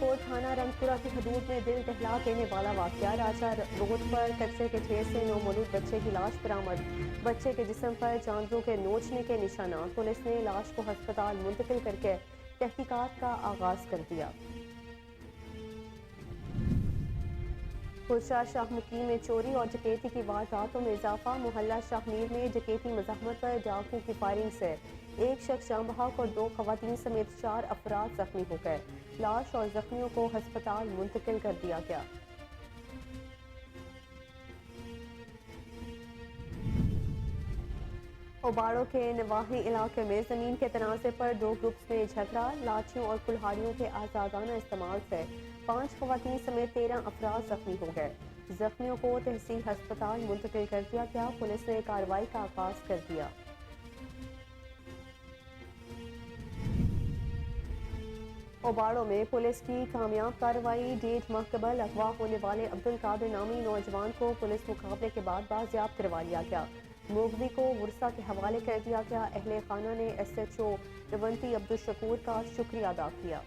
Coat थाना रंगपुरा की हदूद में दिल दहला देने वाला वाकया। राजा रोड पर कचरे के ढेर से नौमौलूद बच्चे की लाश बरामद। बच्चे के जिस्म पर जानवरों के नोचने के निशानात। पुलिस ने लाश को अस्पताल मुंतकिल करके तहकीकात का आगाज कर दिया। खुर्शा शाह मुकीम में चोरी और डकैती की वारदातों में इजाफा। मोहल्ला शाहमीर में डकैती मज़ाहमत पर डाकू की फायरिंग से एक शख्स जान बहक और 2 खवातीन समेत 4 अफराद जख्मी हो गए। लाश और जख्मियों को अस्पताल मुंतकिल कर दिया गया। ओबाड़ों के नवाही इलाके में जमीन के तनाज़े पर 2 ग्रुप्स में झगड़ा। लाठियों और कुल्हाड़ियों के आज़ादाना इस्तेमाल से 5 खवातीन समेत 13 अफराद जख्मी हो गए। जख्मियों को तहसील अस्पताल मुंतकिल कर दिया गया। पुलिस ने कार्रवाई का आगाज कर दिया। ओबाड़ों में पुलिस की कामयाब कार्रवाई। 1.5 माह कबल अगवा होने वाले अब्दुल कादिर नामी नौजवान को पुलिस मुकाबले के बाद बाजियाब करवा लिया गया। मुगवी को वर्सा के हवाले कर दिया गया। अहले खाना ने SHO रवंती अब्दुल शकूर का शुक्रिया अदा किया।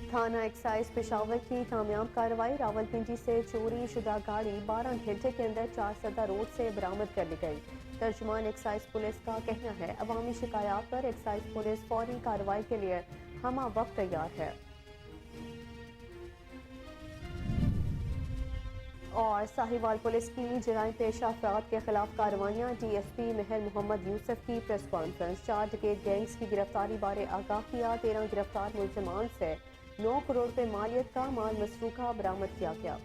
थाना एक्साइज पेशावर की कामयाब कार्रवाई। रावलपिंडी से चोरी शुदा गाड़ी 12 घंटे के अंदर 4 सदा रोड से बरामद कर ली गई। तर्जुमान एक्साइज पुलिस का कहना है अवामी शिकायत पर एक्साइज पुलिस फौरी कार्रवाई के लिए हमा वक्त तैयार है। और साहिवाल पुलिस की जराइम पेशा अफराद के खिलाफ कार्रवाइयाँ। DSP मेहर मोहम्मद यूसुफ की प्रेस कॉन्फ्रेंस। 4 डकैत गैंग्स की गिरफ्तारी बारे आगाह किया। 13 गिरफ्तार मुलजमान से 9 करोड़ रुपए मालियत का माल मसरूका बरामद किया गया।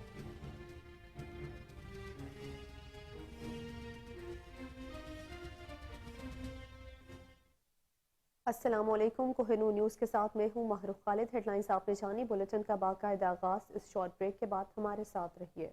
अस्सलामुअलैकुम। कोहिनूर न्यूज़ के साथ मैं हूँ महरूफ खालिद। हेडलाइंस आपने जानी। बुलेटिन का बाकायदा आगाज इस शॉर्ट ब्रेक के बाद। हमारे साथ रहिए।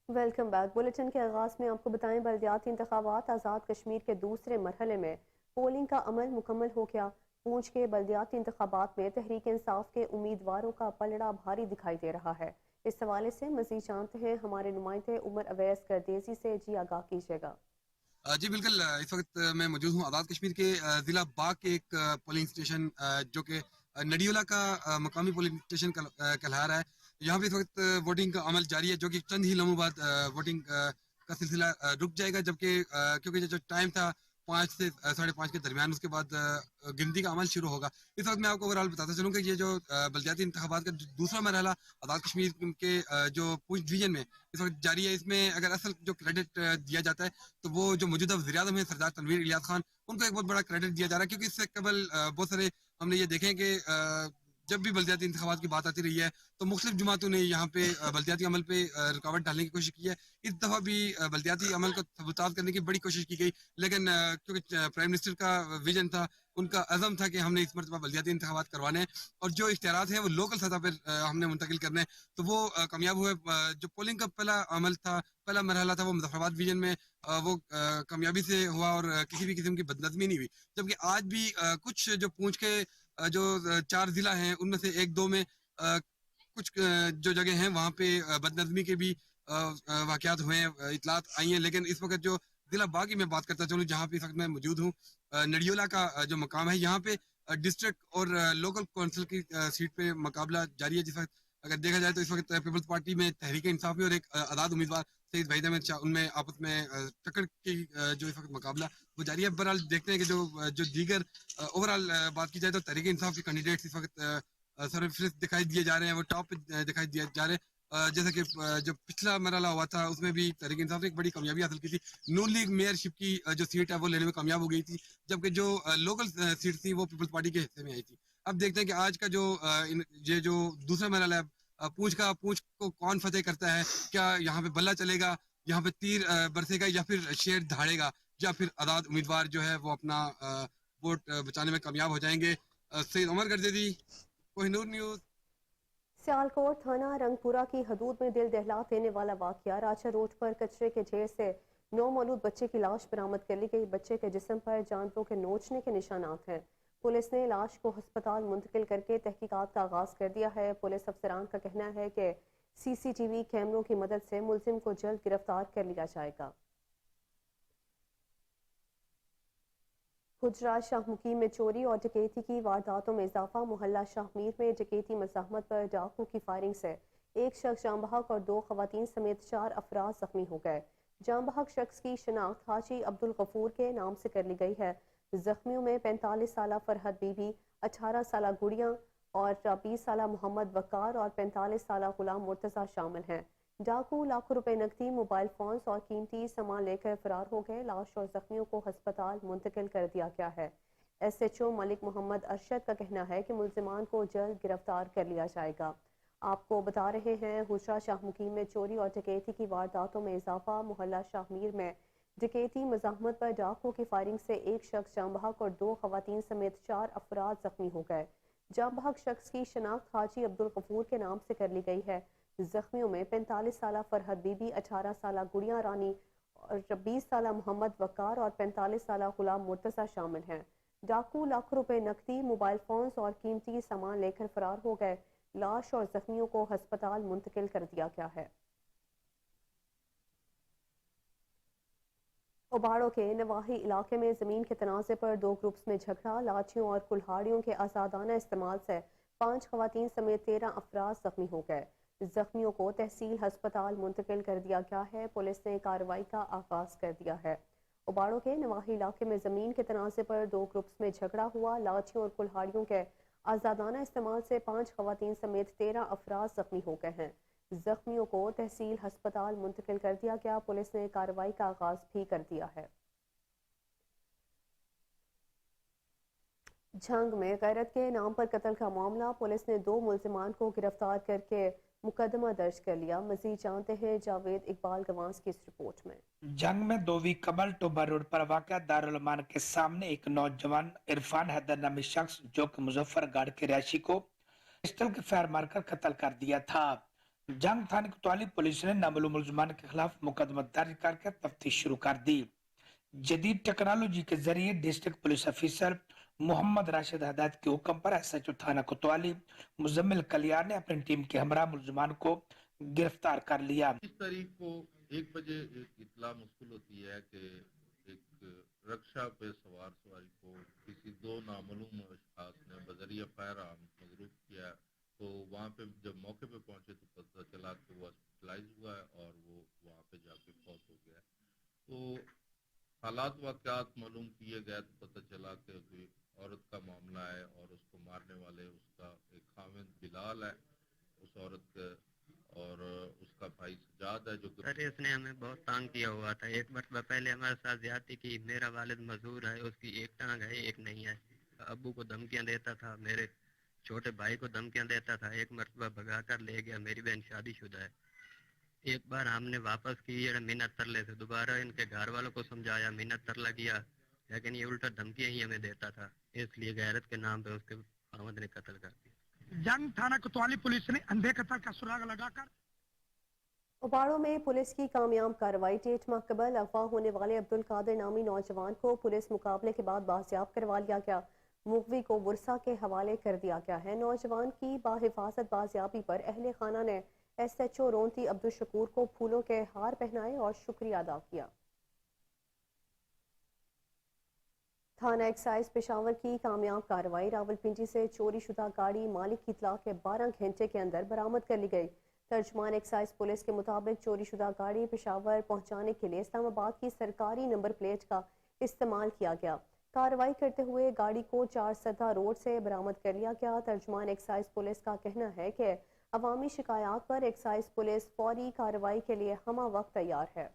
Welcome back. बुलेटिन के आगाज में आपको बताएं बल्दियाती इंतखाबात आज़ाद कश्मीर के दूसरे मरहले में पोलिंग का अमल मुकम्मल हो गया। पूंछ के बल्दियाती इंतखाबात में तहरीक इंसाफ के उम्मीदवारों का पलड़ा भारी दिखाई दे रहा है। इस हवाले से मजीद जानते हैं हमारे नुमाइंदे उमर अवैस। गर्देजी से जी आगाह कीजिएगा। जी बिल्कुल। इस वक्त मैं मौजूद हूँ आज़ाद कश्मीर के ज़िला बाग के एक पोलिंग स्टेशन जो कि नडियोला का मकामी पोलिंग स्टेशन कहला रहा है। यहाँ पे इस वक्त वोटिंग का अमल जारी है, जो कि चंद ही लम्हों बाद वोटिंग का सिलसिला रुक जाएगा, जबकि क्योंकि जो टाइम था 5 से 5:30 के दरमियान, उसके बाद गिनती का अमल शुरू होगा। इस वक्त मैं आपको ओवरऑल बताता चलूँ कि ये जो बल्दियाती इंतखाबात का दूसरा मरहला आज़ाद कश्मीर के जो पूंछ डिवीजन में इस वक्त जारी है, इसमें अगर असल जो क्रेडिट दिया जाता है तो वो जो मौजूदा वज़ीर आज़म है सरदार तनवीर इलियास खान, उनको एक बहुत बड़ा क्रेडिट दिया जा रहा है, क्योंकि इससे कबल बहुत सारे हमने ये देखे कि जब भी बल्दियाती इंतखाबात की बात आती रही है तो मुख्तलिफ जमातों ने यहाँ पे बल्दियाती अमल पे रुकावट डालने की कोशिश की है। इस दफ़ा भी बल्दियाती अमल को सबूतात करने की बड़ी कोशिश की गई, लेकिन क्योंकि प्राइम मिनिस्टर का विजन था, उनका अज़म था कि हमने इस मरतबा बल्दियाती इंतखाबात करवाने हैं और जो इख्तियारात हैं वो लोकल सतह पर हमने मुंतकिल करने हैं, तो वो कामयाब हुए। जो पोलिंग का पहला अमल था, पहला मरहला था, वो मुजफ्फराबाद डिवीजन में वो कामयाबी से हुआ और किसी भी किस्म की बदनज़मी नहीं हुई। जबकि आज भी कुछ जो पूंछ के जो 4 जिला हैं उनमें से 1-2 में कुछ जो जगह हैं वहाँ पे बदनज़मी के भी वाक़यात हुए हैं, इतलात आई हैं। लेकिन इस वक्त जो जिला बाग की मैं बात करता चलूँ, जहाँ पे इस वक्त मैं मौजूद हूँ, नडियोला का जो मकाम है, यहाँ पे डिस्ट्रिक्ट और लोकल कौंसिल की सीट पे मुकाबला जारी है। जिस वक्त अगर देखा जाए तो इस वक्त पीपल्स पार्टी में तहरीक इंसाफ में और एक आज़ाद उम्मीदवार सईद वहीद अहमद शाह, उनमें आपस में टक्कर की जो इस वक्त मुकाबला वो जारी है। बहरहाल देखते हैं कि जो दीगर ओवरऑल बात की जाए तो तहरीक इंसाफ के कैंडिडेट्स इस वक्त सर्वश्रेष्ठ दिखाई दिए जा रहे हैं, वो टॉप पे दिखाई दिए जा रहे हैं। जैसे कि जो पिछला मरहला हुआ था उसमें भी तहरीक इंसाफ ने एक बड़ी कामयाबी हासिल की थी। नून लीग मेयरशिप की जो सीट है वो लेने में कामयाब हो गई थी, जबकि जो लोकल सीट थी वो पीपल्स पार्टी के हिस्से में आई थी। अब देखते हैं कि आज का ये जो दूसरा मरहला है, पूंछ को कौन फतेह करता है। क्या यहाँ पे बल्ला चलेगा, यहाँ पे तीर बरसेगा, या फिर शेर धाड़ेगा, या फिर आज़ाद उम्मीदवार जो है वो अपना वोट बचाने में कामयाब हो जाएंगे। सईद उमर गर्जेदी, कोहिनूर न्यूज़। सियालकोट थाना रंगपुरा की हदूद में दिल दहला देने वाला वाकया। राजा रोड पर कचरे के ढेर से नौमौलूद बच्चे की लाश बरामद कर ली गई। बच्चे के जिस्म पर जानवरों के नोचने के निशानात हैं। पुलिस ने लाश को अस्पताल मुंतकिल करके तहकीकात का आगाज कर दिया है। पुलिस अफसरान का कहना है कि CCTV कैमरों की मदद से मुलजिम को जल्द गिरफ्तार कर लिया जाएगा। गुजरात शाहमुकीम में चोरी और डकैती की वारदातों में इजाफा। मोहल्ला शाहमीर में डकैती मज़ाहमत पर डाकू की फायरिंग से एक शख्स जाम बहक और 2 खवातीन समेत 4 अफराद जख्मी हो गए। जाम बहक शख्स की शनाख्त हाजी अब्दुल गफूर के नाम से कर ली गई है। जख्मियों में 45 साला फरहद बीबी, 18 साला गुड़िया और 20 साला मोहम्मद वकार और 45 साला गुलाम मुर्तज़ा शामिल हैं। डाकू लाखों रुपए नकदी, मोबाइल फोन्स और कीमती सामान लेकर फरार हो गए। लाश और जख्मियों को अस्पताल मुंतकिल कर दिया गया है। SHO मलिक मोहम्मद अरशद का कहना है कि मुलजिमान को जल्द गिरफ्तार कर लिया जाएगा। आपको बता रहे हैं, गुजरात शाहमुकीम में चोरी और डकैती की वारदातों में इजाफा। मोहल्ला शाहमीर में डकैती मज़ाहमत पर डाकू की फायरिंग से एक शख्स जाम बहक और 2 खवातीन समेत 4 अफराद जख्मी हो गए। जाम बहक शख्स की शनाख्त हाजी अब्दुल गफूर के नाम से कर ली गई है। जख्मियों में 45 साला फरहद बीबी, 18 साला गुड़िया रानी और 20 साला मोहम्मद वकार और 45 साला गुलाम मुर्तज़ा शामिल हैं। डाकू लाखों रुपए नकदी, मोबाइल फोन्स और कीमती सामान लेकर फरार हो गए। लाश और जख्मियों को अस्पताल मुंतकिल कर दिया गया है। उबाड़ों के नवाही इलाके में ज़मीन के तनाज़े पर 2 ग्रुप्स में झगड़ा। लाठियों और कुल्हाड़ियों के आज़ादाना इस्तेमाल से 5 खवातीन समेत 13 अफराद जख्मी हो गए। जख्मियों को तहसील अस्पताल मुंतकिल कर दिया गया है। पुलिस ने कार्रवाई का आगाज कर दिया है। उबाड़ों के नवाही इलाके में ज़मीन के तनाज़े पर 2 ग्रुप्स में झगड़ा हुआ। लाठियों और कुल्हाड़ियों के आज़ादाना इस्तेमाल से 5 खवातीन समेत 13 अफराद जख्मी हो गए हैं। जख्मियों को तहसील अस्पताल मुंतकिल कर दिया गया। पुलिस ने कार्रवाई का आगाज भी कर दिया है। झंग में गैरत के नाम पर कत्ल का मामला। पुलिस ने 2 मुलजिमान को गिरफ्तार करके मुकदमा दर्ज कर लिया। मजीद जानते हैं जावेद इकबाल गवास की इस रिपोर्ट में। जंग में 2 वीक कबल टोबा रोड पर वाक़या दारुल अमान के सामने एक नौजवान इरफान हैदर नामी शख्स जो कि मुजफ्फरगढ़ के रैशी को पिस्टल के फायर मारकर कत्ल कर दिया था। जंग थाने कोतवाली पुलिस ने नामालूम मुलजिमान के खिलाफ मुकदमा दर्ज करके तफ्तीश शुरू कर दी। जदीद टेक्नोलॉजी के जरिए district police officer Mohammad Rashid Hidayat के हुक्म पर SHO थाना कोतवाली मुजम्मिल कलियार ने अपनी टीम के हमरा मुलजिमान को गिरफ्तार कर लिया। 30 तारीख को 1 बजे एक इतला मुस्कुल होती है कि एक रक्षा पे सवारी को किसी 2 नामालूम अशखास ने बजरिया फायर मजरूफ किया। तो वहाँ पे जब मौके पे पहुंचे तो पता चला कि वो हॉस्पिटलाइज हुआ है और वो वहाँ पे जाके फौत हो गया। तो हालात वाक़यात मालूम किए गए तो पता चला कि कोई औरत का मामला है और उसको मारने वाले उसका एक खाविंद बिलाल है, उस औरत के, और उसका भाई सजाद है जो अरे उसने हमें बहुत तंग किया हुआ था। एक मरतबा पहले हमारे साथ ज्यादती की। मेरा वालिद मजदूर है, उसकी एक टांग है एक नहीं है। अब्बू को धमकियां देता था, मेरे छोटे भाई को धमकियां देता था। एक मरतबा भगा कर ले गया। मेरी बहन शादीशुदा है। एक बार हमने वापस की मिन्नत तरले से, दोबारा इनके घर वालों को समझाया, मिन्नत तरला किया, लेकिन ये उल्टा धमकियां ही हमें देता था। इसलिए गैरत के नाम पे उसके खामद ने कत्ल कर दिया। जंग थाना कोतवाली पुलिस ने अंधे कत्ल का सुराग लगाकर उबाड़ों में पुलिस की कामयाब कार्रवाई। 1.5 माह कबल अगवा होने वाले अब्दुल कादिर नामी नौजवान को पुलिस मुकाबले के बाद बाजियाब करवा लिया गया। मुगवी को बुरसा के हवाले कर दिया गया है। नौजवान की बाहिफाजत बाजियाबी पर अहले खाना ने SHO रोंती अब्दुल शकूर को फूलों के हार पहनाए और शुक्रिया अदा किया। थाना एक्साइज पेशावर की कामयाब कार्रवाई। रावलपिंडी से चोरी शुदा गाड़ी मालिक की इतला के 12 घंटे के अंदर बरामद कर ली गई। तर्जमान एक्साइज पुलिस के मुताबिक चोरी शुदा गाड़ी पेशावर पहुंचाने के लिए इस्लामाबाद की सरकारी नंबर प्लेट का इस्तेमाल किया गया। कार्रवाई करते हुए गाड़ी को 4 सदा रोड से बरामद कर लिया गया। तर्जमान एक्साइज पुलिस का कहना है कि अवामी शिकायत पर एक्साइज पुलिस फौरी कार्रवाई के लिए हमा वक्त तैयार है।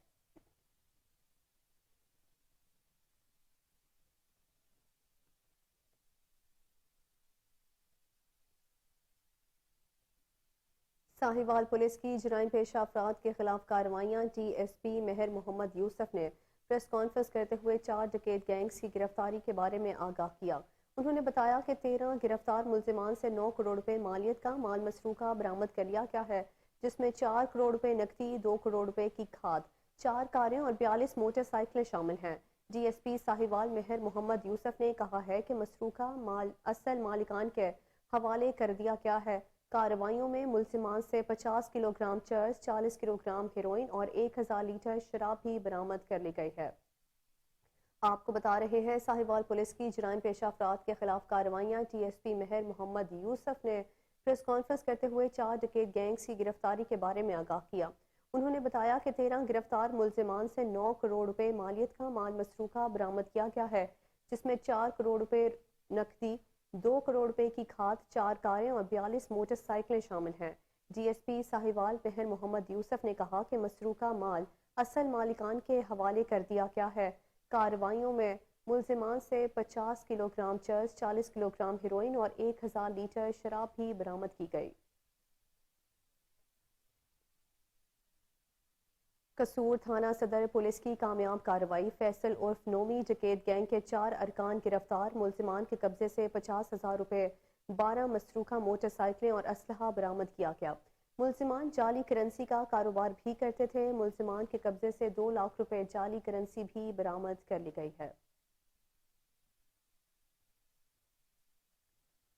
साहिवाल पुलिस की जराइम पेशा अफराद के खिलाफ कार्रवाइयाँ। DSP मेहर मोहम्मद यूसुफ ने प्रेस कॉन्फ्रेंस करते हुए 4 डकैत गैंग्स की गिरफ्तारी के बारे में आगाह किया। انہوں نے بتایا کہ 13 گرفتار ملزمان سے 9 کروڑ روپے مالیت کا مال مسروقہ برآمد کر لیا گیا ہے، جس میں 4 کروڑ روپے نقدی، 2 کروڑ روپے کی کھاد، 4 کاریں اور 42 موٹر سائیکلیں شامل ہیں۔ ڈی ایس پی ساہیوال مہر محمد یوسف نے کہا ہے کہ مسروقہ مال اصل مالکان کے حوالے کر دیا گیا ہے۔ کارروائیوں میں ملزمان سے 50 کلو گرام چرس، 40 کلو گرام ہیروئن اور 1000 لیٹر شراب بھی برآمد کر لی گئی ہے۔ آپ کو بتا رہے ہیں ساہیوال پولیس کی جرائم پیشہ افراد کے خلاف کارروائیاں۔ ڈی ایس پی مہر محمد یوسف نے پریس کانفرنس کرتے ہوئے 4 ڈکیٹ گینگز کی گرفتاری کے بارے میں آگاہ کیا۔ انہوں نے بتایا کہ 13 گرفتار ملزمان سے 9 کروڑ روپے مالیت کا مال مسروقہ برآمد کیا گیا ہے، جس میں 4 کروڑ روپے نقدی، 2 کروڑ روپے کی کھاد، 4 کاریں اور 42 موٹر سائیکلیں شامل ہیں۔ ڈی ایس پی ساہیوال مہر محمد یوسف نے کہا کہ مسروقہ مال اصل مالکان کے حوالے کر دیا گیا ہے۔ کارروائیوں میں ملزمان سے 50 کلو گرام چرس، 40 کلو گرام ہیروئن اور 1000 لیٹر شراب بھی برآمد کی گئی۔ قصور تھانہ صدر پولیس کی کامیاب کارروائی، فیصل عرف نومی ڈکیٹ گینگ کے 4 ارکان گرفتار، ملزمان کے قبضے سے 50,000 روپے، 12 مسروقہ موٹر سائیکلیں اور اسلحہ برآمد کیا گیا۔ ملزمان جعلی کرنسی کا کاروبار بھی کرتے تھے۔ ملزمان کے قبضے سے 2 لاکھ روپے جعلی کرنسی بھی برآمد کر لی گئی ہے۔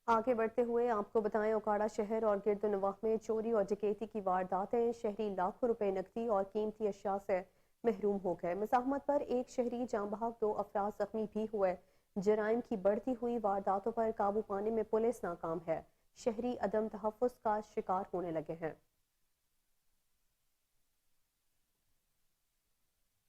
آگے بڑھتے ہوئے آپ کو بتائیں اوکاڑا شہر اور گرد و نواح میں چوری اور ڈکیتی کی وارداتیں، شہری لاکھوں روپے نقدی اور قیمتی اشیاء سے محروم ہو گئے۔ مزاحمت پر ایک شہری جاں بحق، 2 افراد زخمی بھی ہوئے۔ جرائم کی بڑھتی ہوئی وارداتوں پر قابو پانے میں پولیس ناکام ہے، شہری عدم تحفظ کا شکار ہونے لگے ہیں۔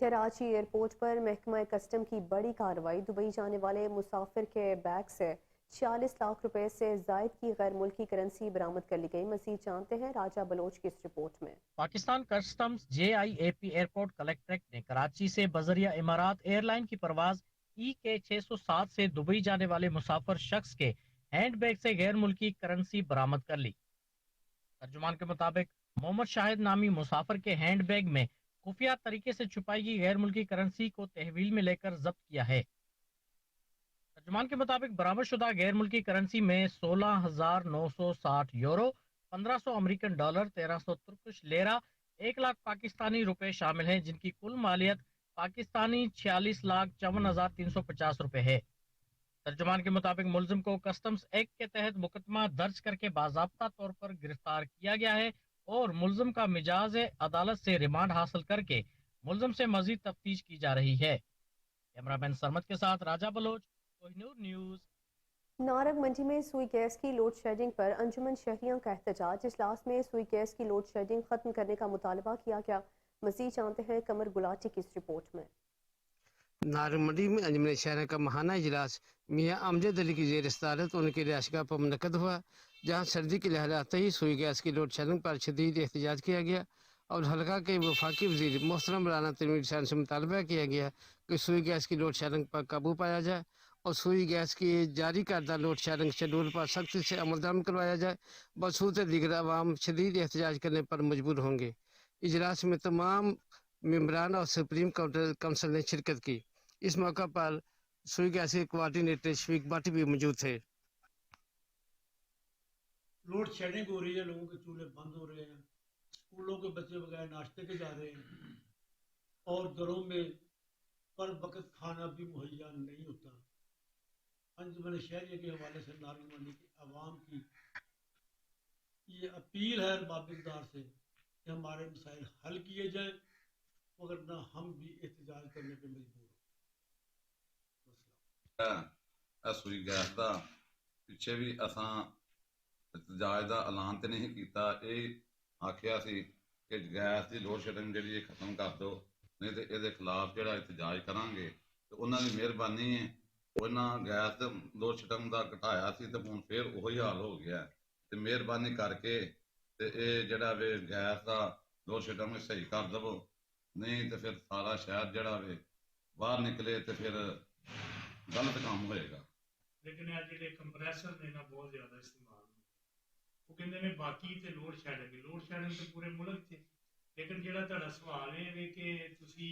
کراچی ایئرپورٹ پر محکمہ کسٹم کی بڑی کارروائی، دبئی جانے والے مسافر کے بیگ سے 46 لاکھ روپے سے زائد کی غیر ملکی کرنسی برآمد کر لی گئی۔ مزید جانتے ہیں راجہ بلوچ کی اس رپورٹ میں۔ پاکستان کسٹمز JIAP ایئرپورٹ کلیکٹریٹ نے کراچی سے بذریعہ امارات ایئر لائن کی پرواز EK 607 سے دبئی جانے والے مسافر شخص کے ہینڈ بیگ سے غیر ملکی کرنسی برآمد کر لی۔ ترجمان کے مطابق محمد شاہد نامی مسافر کے ہینڈ بیگ میں خفیہ طریقے سے چھپائی گئی غیر ملکی کرنسی کو تحویل میں لے کر ضبط کیا ہے۔ ترجمان کے مطابق برآمد شدہ غیر ملکی کرنسی میں 16,960 euro, 1500 American dollar, 1300 Turkish lira, 1 lakh Pakistani روپے شامل ہیں، جن کی کل مالیت پاکستانی 46,54,350 روپے ہے۔ ترجمان کے مطابق ملزم کو کسٹمز ایکٹ کے تحت مقدمہ درج کر کے باضابطہ طور پر گرفتار کیا گیا ہے اور ملزم کا مجاز عدالت سے ریمانڈ حاصل کر کے ملزم سے مزید تفتیش کی جا رہی ہے۔ کیمرہ مین سرمد کے ساتھ راجہ بلوچ، کوہ نور نیوز۔ نارنگ منڈی میں سوئی گیس کی لوڈ شیڈنگ پر انجمن شہریوں کا احتجاج، اجلاس میں سوئی گیس کی لوڈ شیڈنگ ختم کرنے کا مطالبہ کیا گیا۔ مزید جانتے ہیں قمر گلاٹی کی اس رپورٹ میں۔ نارنگ منڈی میں انجمن شہریوں کا ماہانہ اجلاس میاں امجد علی کی زیر صدارت ان کی رہائشگاہ پر منعقد ہوا، جہاں سردی کے لحاظ آتے ہی سوئی گیس کی لوڈ شیڈنگ پر شدید احتجاج کیا گیا اور حلقہ کے وفاقی وزیر محترم رانا تنویر حسین سے مطالبہ کیا گیا کہ سوئی گیس کی لوڈ شیڈنگ پر قابو پایا جائے اور سوئی گیس کی جاری کردہ لوڈ شیڈنگ شیڈول پر سختی سے عمل درآمد کروایا جائے، بصورت دیگر عوام شدید احتجاج کرنے پر مجبور ہوں گے۔ اجلاس میں تمام ممبران اور سپریم کونسل نے شرکت کی۔ اس موقع پر سوئی گیس کے کوارڈینیٹر شفیق بٹ بھی موجود تھے۔ لوڈ شیڈنگ ہو رہی ہے، لوگوں کے چولہے بند ہو رہے ہیں، اسکولوں کے بچے بغیر ناشتے کے جا رہے ہیں اور گھروں میں پر وقت کھانا بھی مہیا نہیں ہوتا۔ انجمن شہریہ کے حوالے سے نارنگ منڈی کے عوام کی یہ اپیل ہے ارباب اقتدار سے کہ ہمارے مسائل حل کیے جائیں، ورنہ ہم بھی احتجاج کرنے پہ مجبور ہیں۔ سوئی گیس دا پیچھے بھی اساں احتجاج دا اعلان تے نہیں کیتا، یہ آکھیا سی کہ گیس دی لوڈ شیڈنگ جہی ختم کر دو، نہیں تو یہ خلاف جہاں احتجاج کریں گے۔ تو انہوں کی مہربانی ہے، انہاں گیس لوڈ شیڈنگ دا گھٹایا سی تو ہوں پھر وہی حال ہو گیا ہے۔ تو مہربانی کر کے یہ جڑا وے گیس دا لوڈ شیڈنگ صحیح کر دو، نہیں تو پھر سارا شہر جڑا وے باہر نکلے تو پھر غلط کام ہوئے گا۔ لیکن یہ جڑے کمپریسر نے نا بہت زیادہ استعمال وہ کہندے نے باقی تے لوڈ شیڈنگ تے پورے ملک تے، لیکن جڑا تہاڈا سوال ہے کہ تسی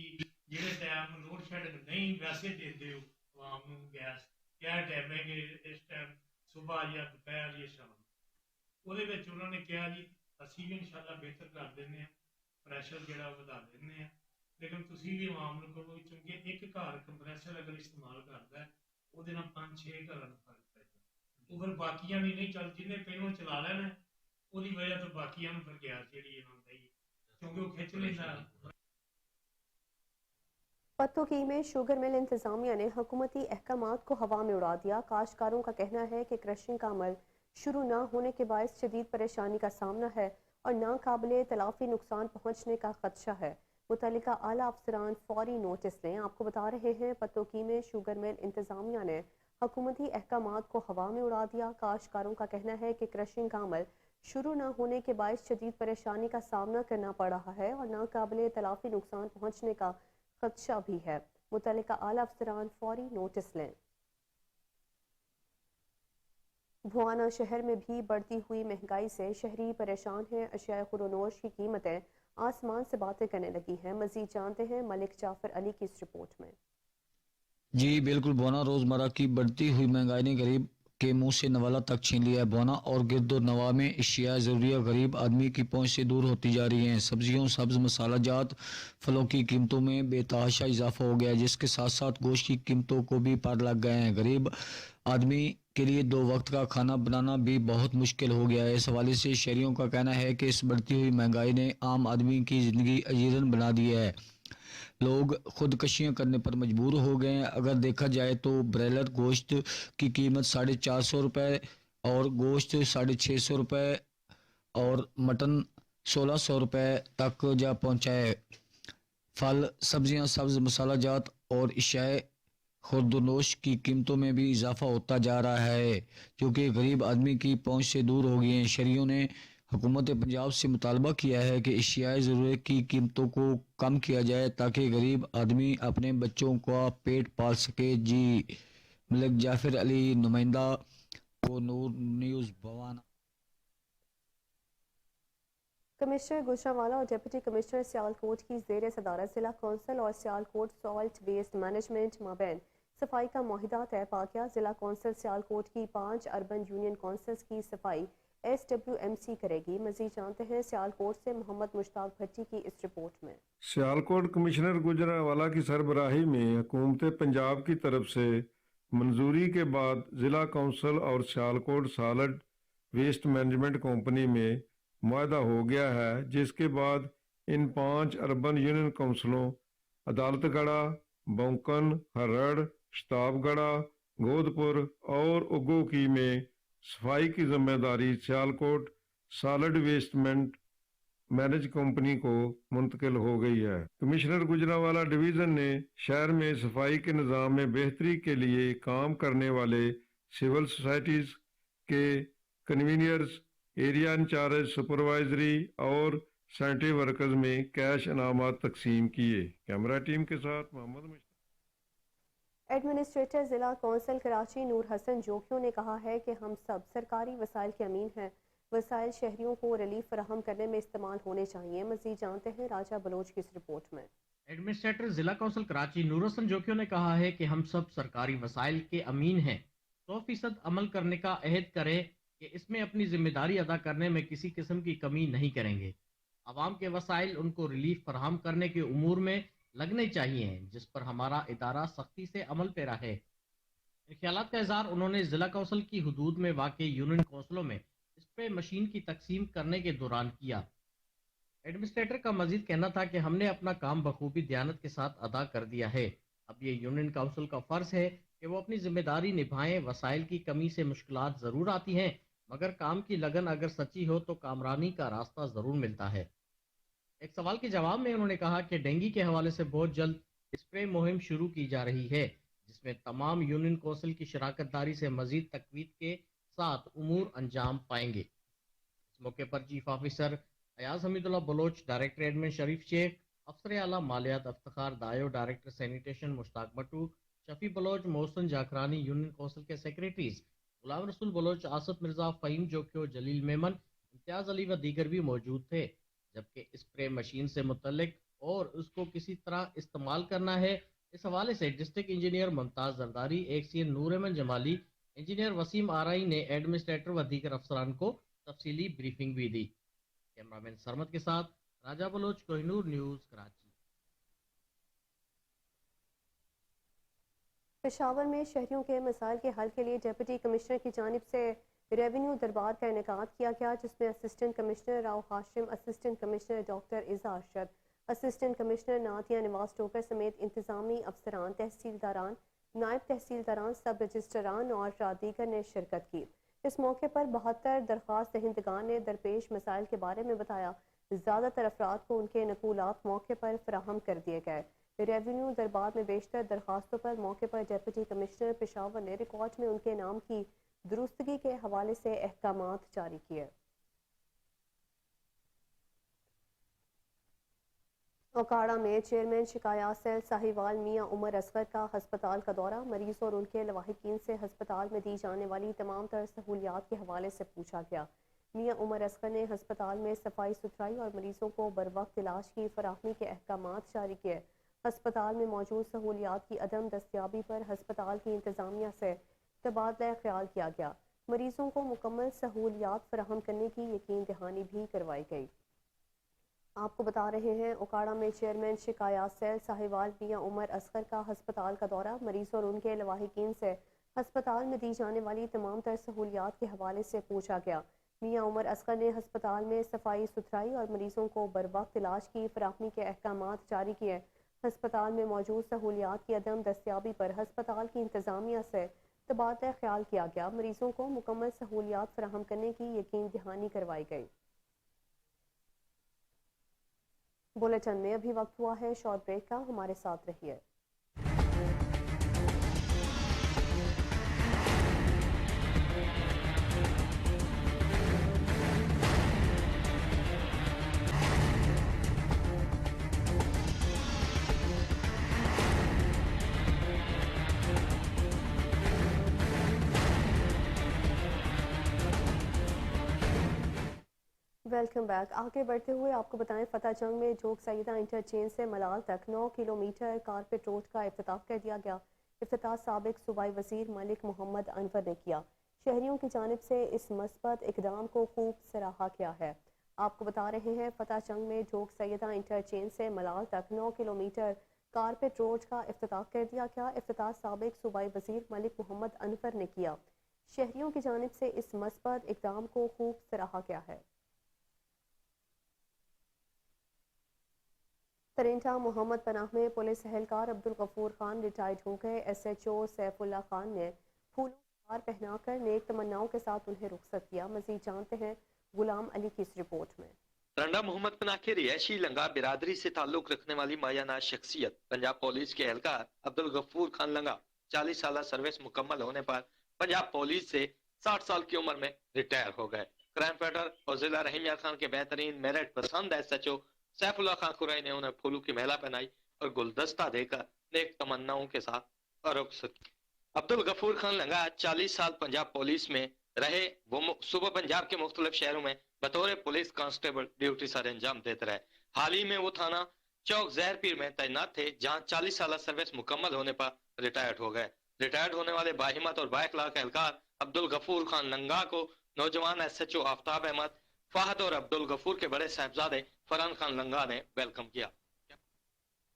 جڑے ٹائم لوڈ شیڈنگ نہیں ویسے دیندے ہو عوام نوں گیس، क्या टाइम है कि इस टाइम सुबह या दोपहर या शाम ਉਹਦੇ ਵਿੱਚ ਉਹਨਾਂ ਨੇ ਕਿਹਾ ਜੀ ਅਸੀਂ ਵੀ ਇਨਸ਼ਾਅੱਲਾ ਬਿਹਤਰ ਕਰ ਦਿੰਦੇ ਹਾਂ ਪ੍ਰੈਸ਼ਰ ਜਿਹੜਾ ਵਧਾ ਦਿੰਦੇ ਹਾਂ ਲੇਕਿਨ ਤੁਸੀਂ ਵੀ ਆਵਾਮ ਨੂੰ ਕਹੋ ਕਿਉਂਕਿ ਇੱਕ ਘਰ ਕੰਪਰੈਸਰ ਅਗਰ ਇਸਤੇਮਾਲ ਕਰਦਾ ਹੈ ਉਹਦੇ ਨਾਲ 5-6 ਘਰਾਂ ਨੂੰ ਫਰਕ ਪੈਂਦਾ ਉਹ ਫਿਰ ਬਾਕੀਆਂ ਵੀ ਨਹੀਂ ਚੱਲ ਜਿਹਨੇ ਪਹਿਲੋਂ ਚਲਾ ਲੈਣਾ ਉਹਦੀ ਵਜ੍ਹਾ ਤੋਂ ਬਾਕੀਆਂ ਨੂੰ ਫਿਰ ਗਿਆਰ ਜਿਹੜੀ ਇਹਨਾਂ ਦਾ ਹੀ क्योंकि वो खिंच लेता पत्तोकी में शुगर मिल इंतजामिया ने हुकूमती अहकामात को हवा में उड़ा दिया। काश्तकारों का कहना है कि क्रशिंग का अमल शुरू न होने के बायस शदीद परेशानी का सामना है और नाकाबिले तलाफी नुकसान पहुँचने का खदशा है। मुतल्लिका आला अफसरान फौरी नोटिस लें। आपको बता रहे हैं पत्तोकी में शुगर मिल इंतजामिया ने हुकूमती अहकामात को हवा में उड़ा दिया। काश्तकारों का कहना है कि क्रशिंग का अमल शुरू न होने के बायस शदीद परेशानी का सामना करना पड़ रहा है और नाकाबिले तलाफी नुकसान पहुँचने का खदशा भी है। मुतल्लिका आला अफसरान फौरी नोटिस लें। भुआना शहर में भी बढ़ती हुई महंगाई से शहरी परेशान हैं। अशिया खुरोनोश की कीमतें आसमान से बातें करने लगी हैं। मजीद जानते हैं मलिक जाफर अली की इस रिपोर्ट में। जी बिल्कुल, भुआना रोजमर्रा की बढ़ती हुई महंगाई ने गरीब के मुंह से नवाला तक छीन लिया है। भुआना और गिरदो नवा में अशिया ज़रूरिया गरीब आदमी की पहुंच से दूर होती जा रही हैं। सब्जियों, सब्ज मसाला जात फलों की कीमतों में बेतहाशा इजाफा हो गया है, जिसके साथ साथ गोश्त की कीमतों को भी पार लग गए हैं। गरीब आदमी के लिए 2 वक्त का खाना बनाना भी बहुत मुश्किल हो गया है। इस हवाले से शहरियों का कहना है कि इस बढ़ती हुई महंगाई ने आम आदमी की ज़िंदगी अजीरन बना दी है। लोग खुदकशियां करने पर मजबूर हो गए हैं। अगर देखा जाए तो ब्रॉयलर गोश्त की कीमत 450 रुपये और गोश्त 650 रुपये और मटन 1600 रुपये तक जा पहुंचा है। फल, सब्जियां, सब्ज मसाला जात और इशाए खुर्दनोश की कीमतों में भी इजाफा होता जा रहा है, क्योंकि गरीब आदमी की पहुंच से दूर हो गई हैं। शहरियों ने हुकूमत पंजाब से मुतालबा किया है कि एशियाई ज़रूरत की कीमतों को कम किया जाए ताकि गरीब आदमी अपने बच्चों का पेट पाल सके। जी मलिक जाफर अली, नुमाइंदा को नूर न्यूज़ भवाना। कमिश्नर गुजरांवाला और डिप्टी कमिश्नर सियालकोट की ज़ेर सदारत जिला कौंसिल और सियालकोट सॉल्ट वेस्ट मैनेजमेंट माबैन सफाई का मुआहिदा तय पा गया। जिला कौंसिल सियालकोट की 5 अर्बन यूनियन कौंसिल्स की सफाई SWMC करेगी। मजीद जानते हैं सियालकोट से मोहम्मद मुश्ताक भट्टी की इस रिपोर्ट में। सियालकोट कमिश्नर गुजरांवाला की सरबराही में हुकूमत पंजाब की तरफ से मंजूरी के बाद जिला कौंसिल और Sialkot solid waste management company में मुआहदा हो गया है, जिसके बाद इन 5 अर्बन यूनियन कौंसिलों अदालतगढ़ा, बौंकन, हरड़, शताबगढ़ा, गोदपुर और उगोकी में सफाई की जिम्मेदारी Sialkot solid waste manage company को मुंतकिल हो गई है। कमिश्नर गुजरांवाला डिवीज़न ने शहर में सफाई के निज़ाम में बेहतरी के लिए काम करने वाले सिविल सोसाइटीज़ के कन्वीनियर्स, एरिया इंचार्ज, सुपरवाइजरी और सैनिटरी वर्कर्स में कैश इनामात तकसीम किए। कैमरा टीम के साथ मोहम्मद। एडमिनिस्ट्रेटर ज़िला कौंसिल कराची नूर हसन जोखियों ने कहा है कि हम सब सरकारी वसाइल के अमीन हैं। वसाइल शहरियों को रिलीफ फराहम करने में इस्तेमाल होने चाहिए। मज़ीद जानते हैं राजा बलोच की इस रिपोर्ट में। एडमिनिस्ट्रेटर जिला कौंसिल कराची नूर हसन जोखियों ने कहा है कि हम सब सरकारी वसाइल के अमीन हैं। 100% अमल करने का अहद करें कि इसमें अपनी जिम्मेदारी अदा करने में किसी किस्म की कमी नहीं करेंगे। आवाम के वसाइल उनको रिलीफ फराहम करने के उमूर में लगने चाहिए, जिस पर हमारा इदारा सख्ती से अमल पेरा है। इन ख्यालात का इज़हार उन्होंने जिला कौंसिल की हुदूद में वाक़ई यूनियन कौंसिलों में स्प्रे मशीन की तकसीम करने के दौरान किया। एडमिनिस्ट्रेटर का मजीद कहना था कि हमने अपना काम बखूबी दयानत के साथ अदा कर दिया है। अब ये यूनियन काउंसिल का फ़र्ज है कि वो अपनी जिम्मेदारी निभाएं। वसाइल की कमी से मुश्किलात ज़रूर आती हैं, मगर काम की लगन अगर सच्ची हो तो कामरानी का रास्ता ज़रूर मिलता है। एक सवाल के जवाब में उन्होंने कहा कि डेंगू के हवाले से बहुत जल्द स्प्रे मुहिम शुरू की जा रही है, जिसमें तमाम यूनियन कौंसिल की शराकतदारी से मजीद तकवीद के साथ उमूर अंजाम पाएंगे। इस मौके पर chief officer Ayaz Hameedullah Baloch, director admin Sharif Shaikh, अफसर आला मालियात Aftar Dayo, director sanitation Mushtaq Bhatto, Shafi Baloch, Mohsin Jakhrani, union council के सेक्रेटरीज गुलाम रसूल बलोच, आसफ मिर्जा, फ़हीम जोखियो, जलील मेमन, इम्तियाज अली व दीगर भी मौजूद थे। जबकि स्प्रे मशीन से मुतल्लिक और उसको किसी तरह इस्तेमाल करना है, اس حوالے سے ڈسٹرکٹ انجینئر ممتاز زرداری، ایک سی نورمن جمالی، انجینئر وسیم آرائی نے ایڈمنسٹریٹر و دیگر افسران کو تفصیلی بریفنگ بھی دی۔ کیمرامین سرمد کے ساتھ راجہ بلوچ، کوہ نور نیوز، کراچی۔ پشاور میں شہریوں کے مسائل کے حل کے لیے ڈپٹی کمشنر کی جانب سے ریونیو دربار کا انعقاد کیا گیا، جس میں اسسٹنٹ کمشنر راؤ ہاشم، اسسٹنٹ کمشنر ڈاکٹر اعزاز ارشد، اسسٹنٹ کمشنر نعتیہ نواز ٹوکر سمیت انتظامی افسران، تحصیلداران، نائب تحصیلداران، سب رجسٹران اور دیگر نے شرکت کی۔ اس موقع پر 72 درخواست دہندگان نے درپیش مسائل کے بارے میں بتایا۔ زیادہ تر افراد کو ان کے نقولات موقع پر فراہم کر دیے گئے۔ ریونیو دربار میں بیشتر درخواستوں پر موقع پر ڈپٹی کمشنر پشاور نے ریکارڈ میں ان کے نام کی درستگی کے حوالے سے احکامات جاری کیے۔ اوکاڑا میں چیئرمین شکایات سیل ساہیوال میاں عمر اصغر کا ہسپتال کا دورہ، مریض اور ان کے لواحقین سے ہسپتال میں دی جانے والی تمام تر سہولیات کے حوالے سے پوچھا گیا۔ میاں عمر اصغر نے ہسپتال میں صفائی ستھرائی اور مریضوں کو بروقت علاج کی فراہمی کے احکامات جاری کیے۔ ہسپتال میں موجود سہولیات کی عدم دستیابی پر ہسپتال کی انتظامیہ سے تبادلہ خیال کیا گیا۔ مریضوں کو مکمل سہولیات فراہم کرنے کی یقین دہانی بھی کروائی گئی۔ آپ کو بتا رہے ہیں اوکاڑا میں چیئرمین شکایات سیل ساہیوال میاں عمر اصغر کا ہسپتال کا دورہ، مریض اور ان کے لواحقین سے ہسپتال میں دی جانے والی تمام تر سہولیات کے حوالے سے پوچھا گیا۔ میاں عمر اصغر نے ہسپتال میں صفائی ستھرائی اور مریضوں کو بروقت علاج کی فراہمی کے احکامات جاری کیے۔ ہسپتال میں موجود سہولیات کی عدم دستیابی پر ہسپتال کی انتظامیہ سے تبادلہ خیال کیا گیا، مریضوں کو مکمل سہولیات فراہم کرنے کی یقین دہانی کروائی گئی۔ بلیٹن میں ابھی وقت ہوا ہے شارٹ بریک کا، ہمارے ساتھ رہیے۔ Welcome back. آگے بڑھتے ہوئے آپ کو بتائیں فتح جنگ میں جوگ سیدہ انٹرچینج سے ملال تک 9 کلومیٹر کارپیٹ روڈ کا افتتاح کر دیا گیا۔ افتتاح سابق صوبائی وزیر ملک محمد انور نے کیا۔ شہریوں کی جانب سے اس مثبت اقدام کو خوب سراہا گیا ہے۔ آپ کو بتا رہے ہیں فتح جنگ میں جوگ سیدہ انٹرچینج سے ملال تک 9 کلومیٹر کارپیٹ روڈ کا افتتاح کر دیا گیا۔ افتتاح سابق صوبائی وزیر ملک محمد انور نے کیا۔ شہریوں کی جانب سے اس مثبت اقدام کو خوب سراہا گیا ہے۔ ترینٹا محمد پناہ میں پولیس اہلکار عبدالغفور خان ریٹائرڈ ہو گئے۔ S H O Saif Ullah Khan نے پھولوں کا ہار پہنا کر نیک تمناؤں کے ساتھ انہیں رخصت کیا۔ مزید جانتے ہیں غلام علی کی اس رپورٹ میں۔ ترنڈا محمد پناہ کے رہائشی لنگا برادری سے تعلق رکھنے والی مایہ ناز شخصیت پنجاب پولیس کے اہلکار عبدالغفور خان لنگا 40 سالہ سروس مکمل ہونے پر پنجاب پولیس سے 60 سال کی عمر میں ریٹائر ہو گئے۔ کرائم فائٹر اور ضلع رحیم یار خان کے بہترین میرٹ پسند S H O Saif Ullah Khan خرائی نے انہیں پھولوں کی میلا پہنائی اور گلدستہ دے کر نیک تمناؤں کے ساتھ رخصت کی۔ عبدالغفور خان لنگا 40 سال پنجاب پولیس میں رہے۔ وہ صوبہ پنجاب کے مختلف شہروں میں بطور پولیس کانسٹیبل ڈیوٹی سر انجام دیتے رہے۔ حال ہی میں وہ تھانہ چوک زہر پیر میں تعینات تھے، جہاں 40 سالہ سروس مکمل ہونے پر ریٹائرڈ ہو گئے۔ ریٹائرڈ ہونے والے باہمت اور بااخلاق اہلکار عبدالغفور خان لنگا کو نوجوان ایس ایچ او آفتاب احمد فہد اور عبدالغفور کے بڑے صاحبزادے فرحان خان لنگا نے ویلکم کیا۔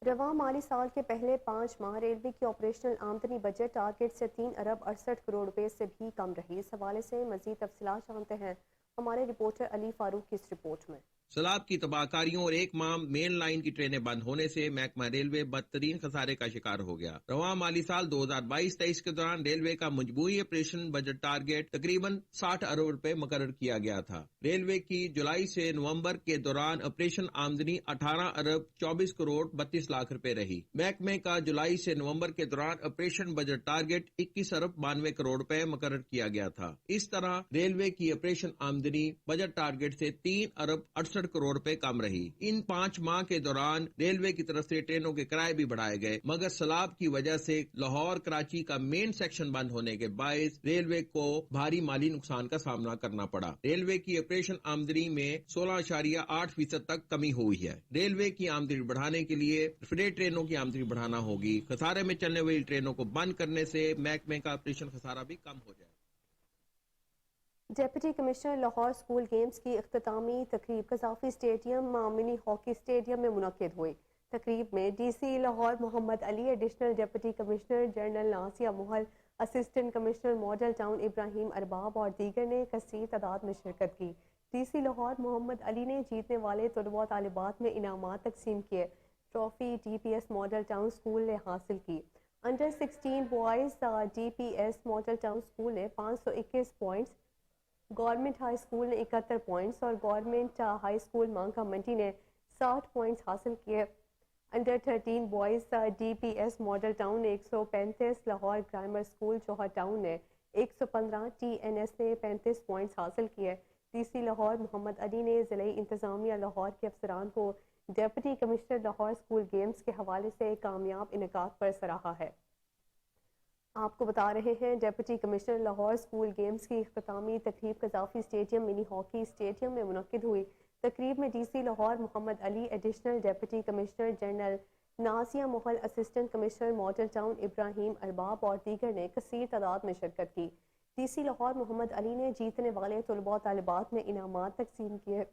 رواں مالی سال کے پہلے 5 ماہ ریلوے کی آپریشنل آمدنی بجٹ ٹارگٹ سے 3 ارب 68 کروڑ روپے سے بھی کم رہی۔ اس حوالے سے مزید تفصیلات جانتے ہیں ہمارے رپورٹر علی فاروق کی اس رپورٹ میں۔ سیلاب کی تباہ کاریوں اور ایک ماہ مین لائن کی ٹرینیں بند ہونے سے محکمہ ریلوے بدترین خسارے کا شکار ہو گیا۔ رواں مالی سال 2022-23 کے دوران ریلوے کا مجموعی آپریشن بجٹ ٹارگٹ تقریباً 60 ارب روپے مقرر کیا گیا تھا۔ ریلوے کی جولائی سے نومبر کے دوران آپریشن آمدنی 18 ارب 24 کروڑ 32 لاکھ روپے رہی۔ محکمے کا جولائی سے نومبر کے دوران آپریشن بجٹ ٹارگٹ 21 ارب 92 کروڑ روپے مقرر کیا گیا تھا۔ اس طرح ریلوے کی آپریشن آمدنی بجٹ ٹارگٹ سے 3 ارب 68 66 करोड़ रुपए कम रही। इन 5 माह के दौरान रेलवे की तरफ से ट्रेनों के किराए भी बढ़ाए गए, मगर सैलाब की वजह से लाहौर कराची का मेन सेक्शन बंद होने के बायस रेलवे को भारी माली नुकसान का सामना करना पड़ा। रेलवे की ऑपरेशन आमदनी में 16.8% तक कमी हुई है। रेलवे की आमदनी बढ़ाने के लिए फ्रेट ट्रेनों की आमदनी बढ़ाना होगी। खसारे में चलने वाली ट्रेनों को बंद करने से महकमे का ऑपरेशन खसारा भी कम हो जाए। Deputy commissioner Lahore school games की इख्तितामी तकरीब Gaddafi stadium mini hockey stadium में मुनक्किद हुई। तकरीब में DC Lahore Mohammad Ali, additional deputy commissioner general Nasia Mohal, assistant commissioner model town Ibrahim Arbab और दीगर ने कसीर तादाद में शिरकत की। DC लाहौर मोहम्मद अली ने जीतने वाले तलबा तालिबात में इनामात तकसीम किए। Trophy DPS model town school ने हासिल की। Under 16 boys DPS model town school ने 521 पॉइंट्स, गवर्नमेंट हाई स्कूल ने 71 पॉइंट्स और गवर्नमेंट हाई स्कूल मांका मंडी ने 60 पॉइंट्स हासिल किए। Under 13 boys DPS model town ने 135, लाहौर ग्रामर स्कूल जौहर टाउन ने 115, TNS ने 35 पॉइंट्स हासिल किए। DC लाहौर मोहम्मद अली ने ज़िले इंतज़ामिया लाहौर के अफसरान को deputy commissioner Lahore school games के हवाले से कामयाब इनेकाद पर सराहा है। आपको बता रहे हैं deputy commissioner Lahore school games की इख्तितामी तकरीब Gaddafi stadium mini hockey stadium में मुनक्किद हुई। तकरीब में DC Lahore Mohammad Ali, additional deputy commissioner general Nasia Mohal, assistant commissioner model town Ibrahim Arbab और दीगर ने कसीर तादाद में शिरकत की। DC लाहौर मोहम्मद अली ने जीतने वाले तलबा तालिबात में इनामात तकसीम किए।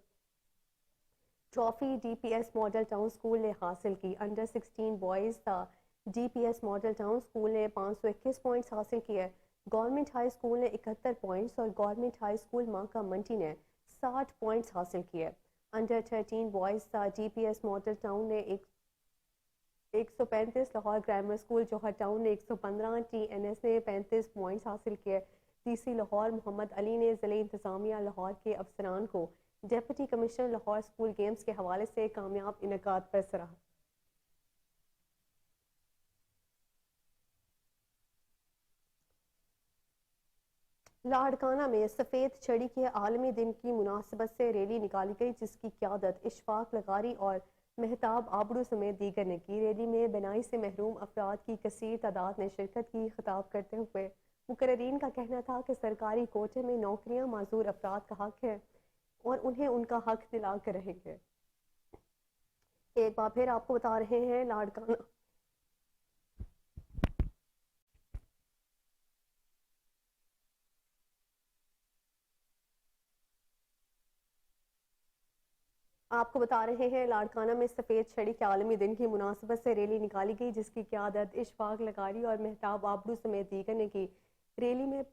Trophy DPS model town school ने हासिल की। Under 16 boys DPS model town school ने 521 पॉइंट्स हासिल किए। गवर्नमेंट हाई स्कूल ने 71 पॉइंट्स और गवर्नमेंट हाई स्कूल मांका मंडी ने 60 पॉइंट्स हासिल किए। Under 13 boys DPS model town ने 135, लाहौर ग्रामर स्कूल जौहर टाउन ने 115, TNS ने 35 पॉइंट्स हासिल किए। DC लाहौर मोहम्मद अली ने ज़िले इंतज़ामिया लाहौर के अफसरान को deputy commissioner Lahore school games के हवाले से कामयाब इनेकाद पर सराहा। लाड़काना में सफ़ेद छड़ी के आलमी दिन की मुनासिबत से रैली निकाली गई, जिसकी क़यादत इशफाक लगारी और मेहताब आबड़ू समेत दीगर ने की। रैली में बनाई से महरूम अफराद की कसीर तादाद ने शिरकत की। खिताब करते हुए मुकर्रीन का कहना था कि सरकारी कोटे में नौकरियां माजूर अफराद का हक है और उन्हें उनका हक दिला कर रहेंगे। एक बार फिर आपको बता रहे हैं लाड़काना लाड़काना में सफ़ेद छड़ी के आलमी दिन की मुनासिबत से रैली निकाली गई, जिसकी क़यादत इशफाक लगारी और मेहताब आबड़ू समेत दीगर ने की। रैली में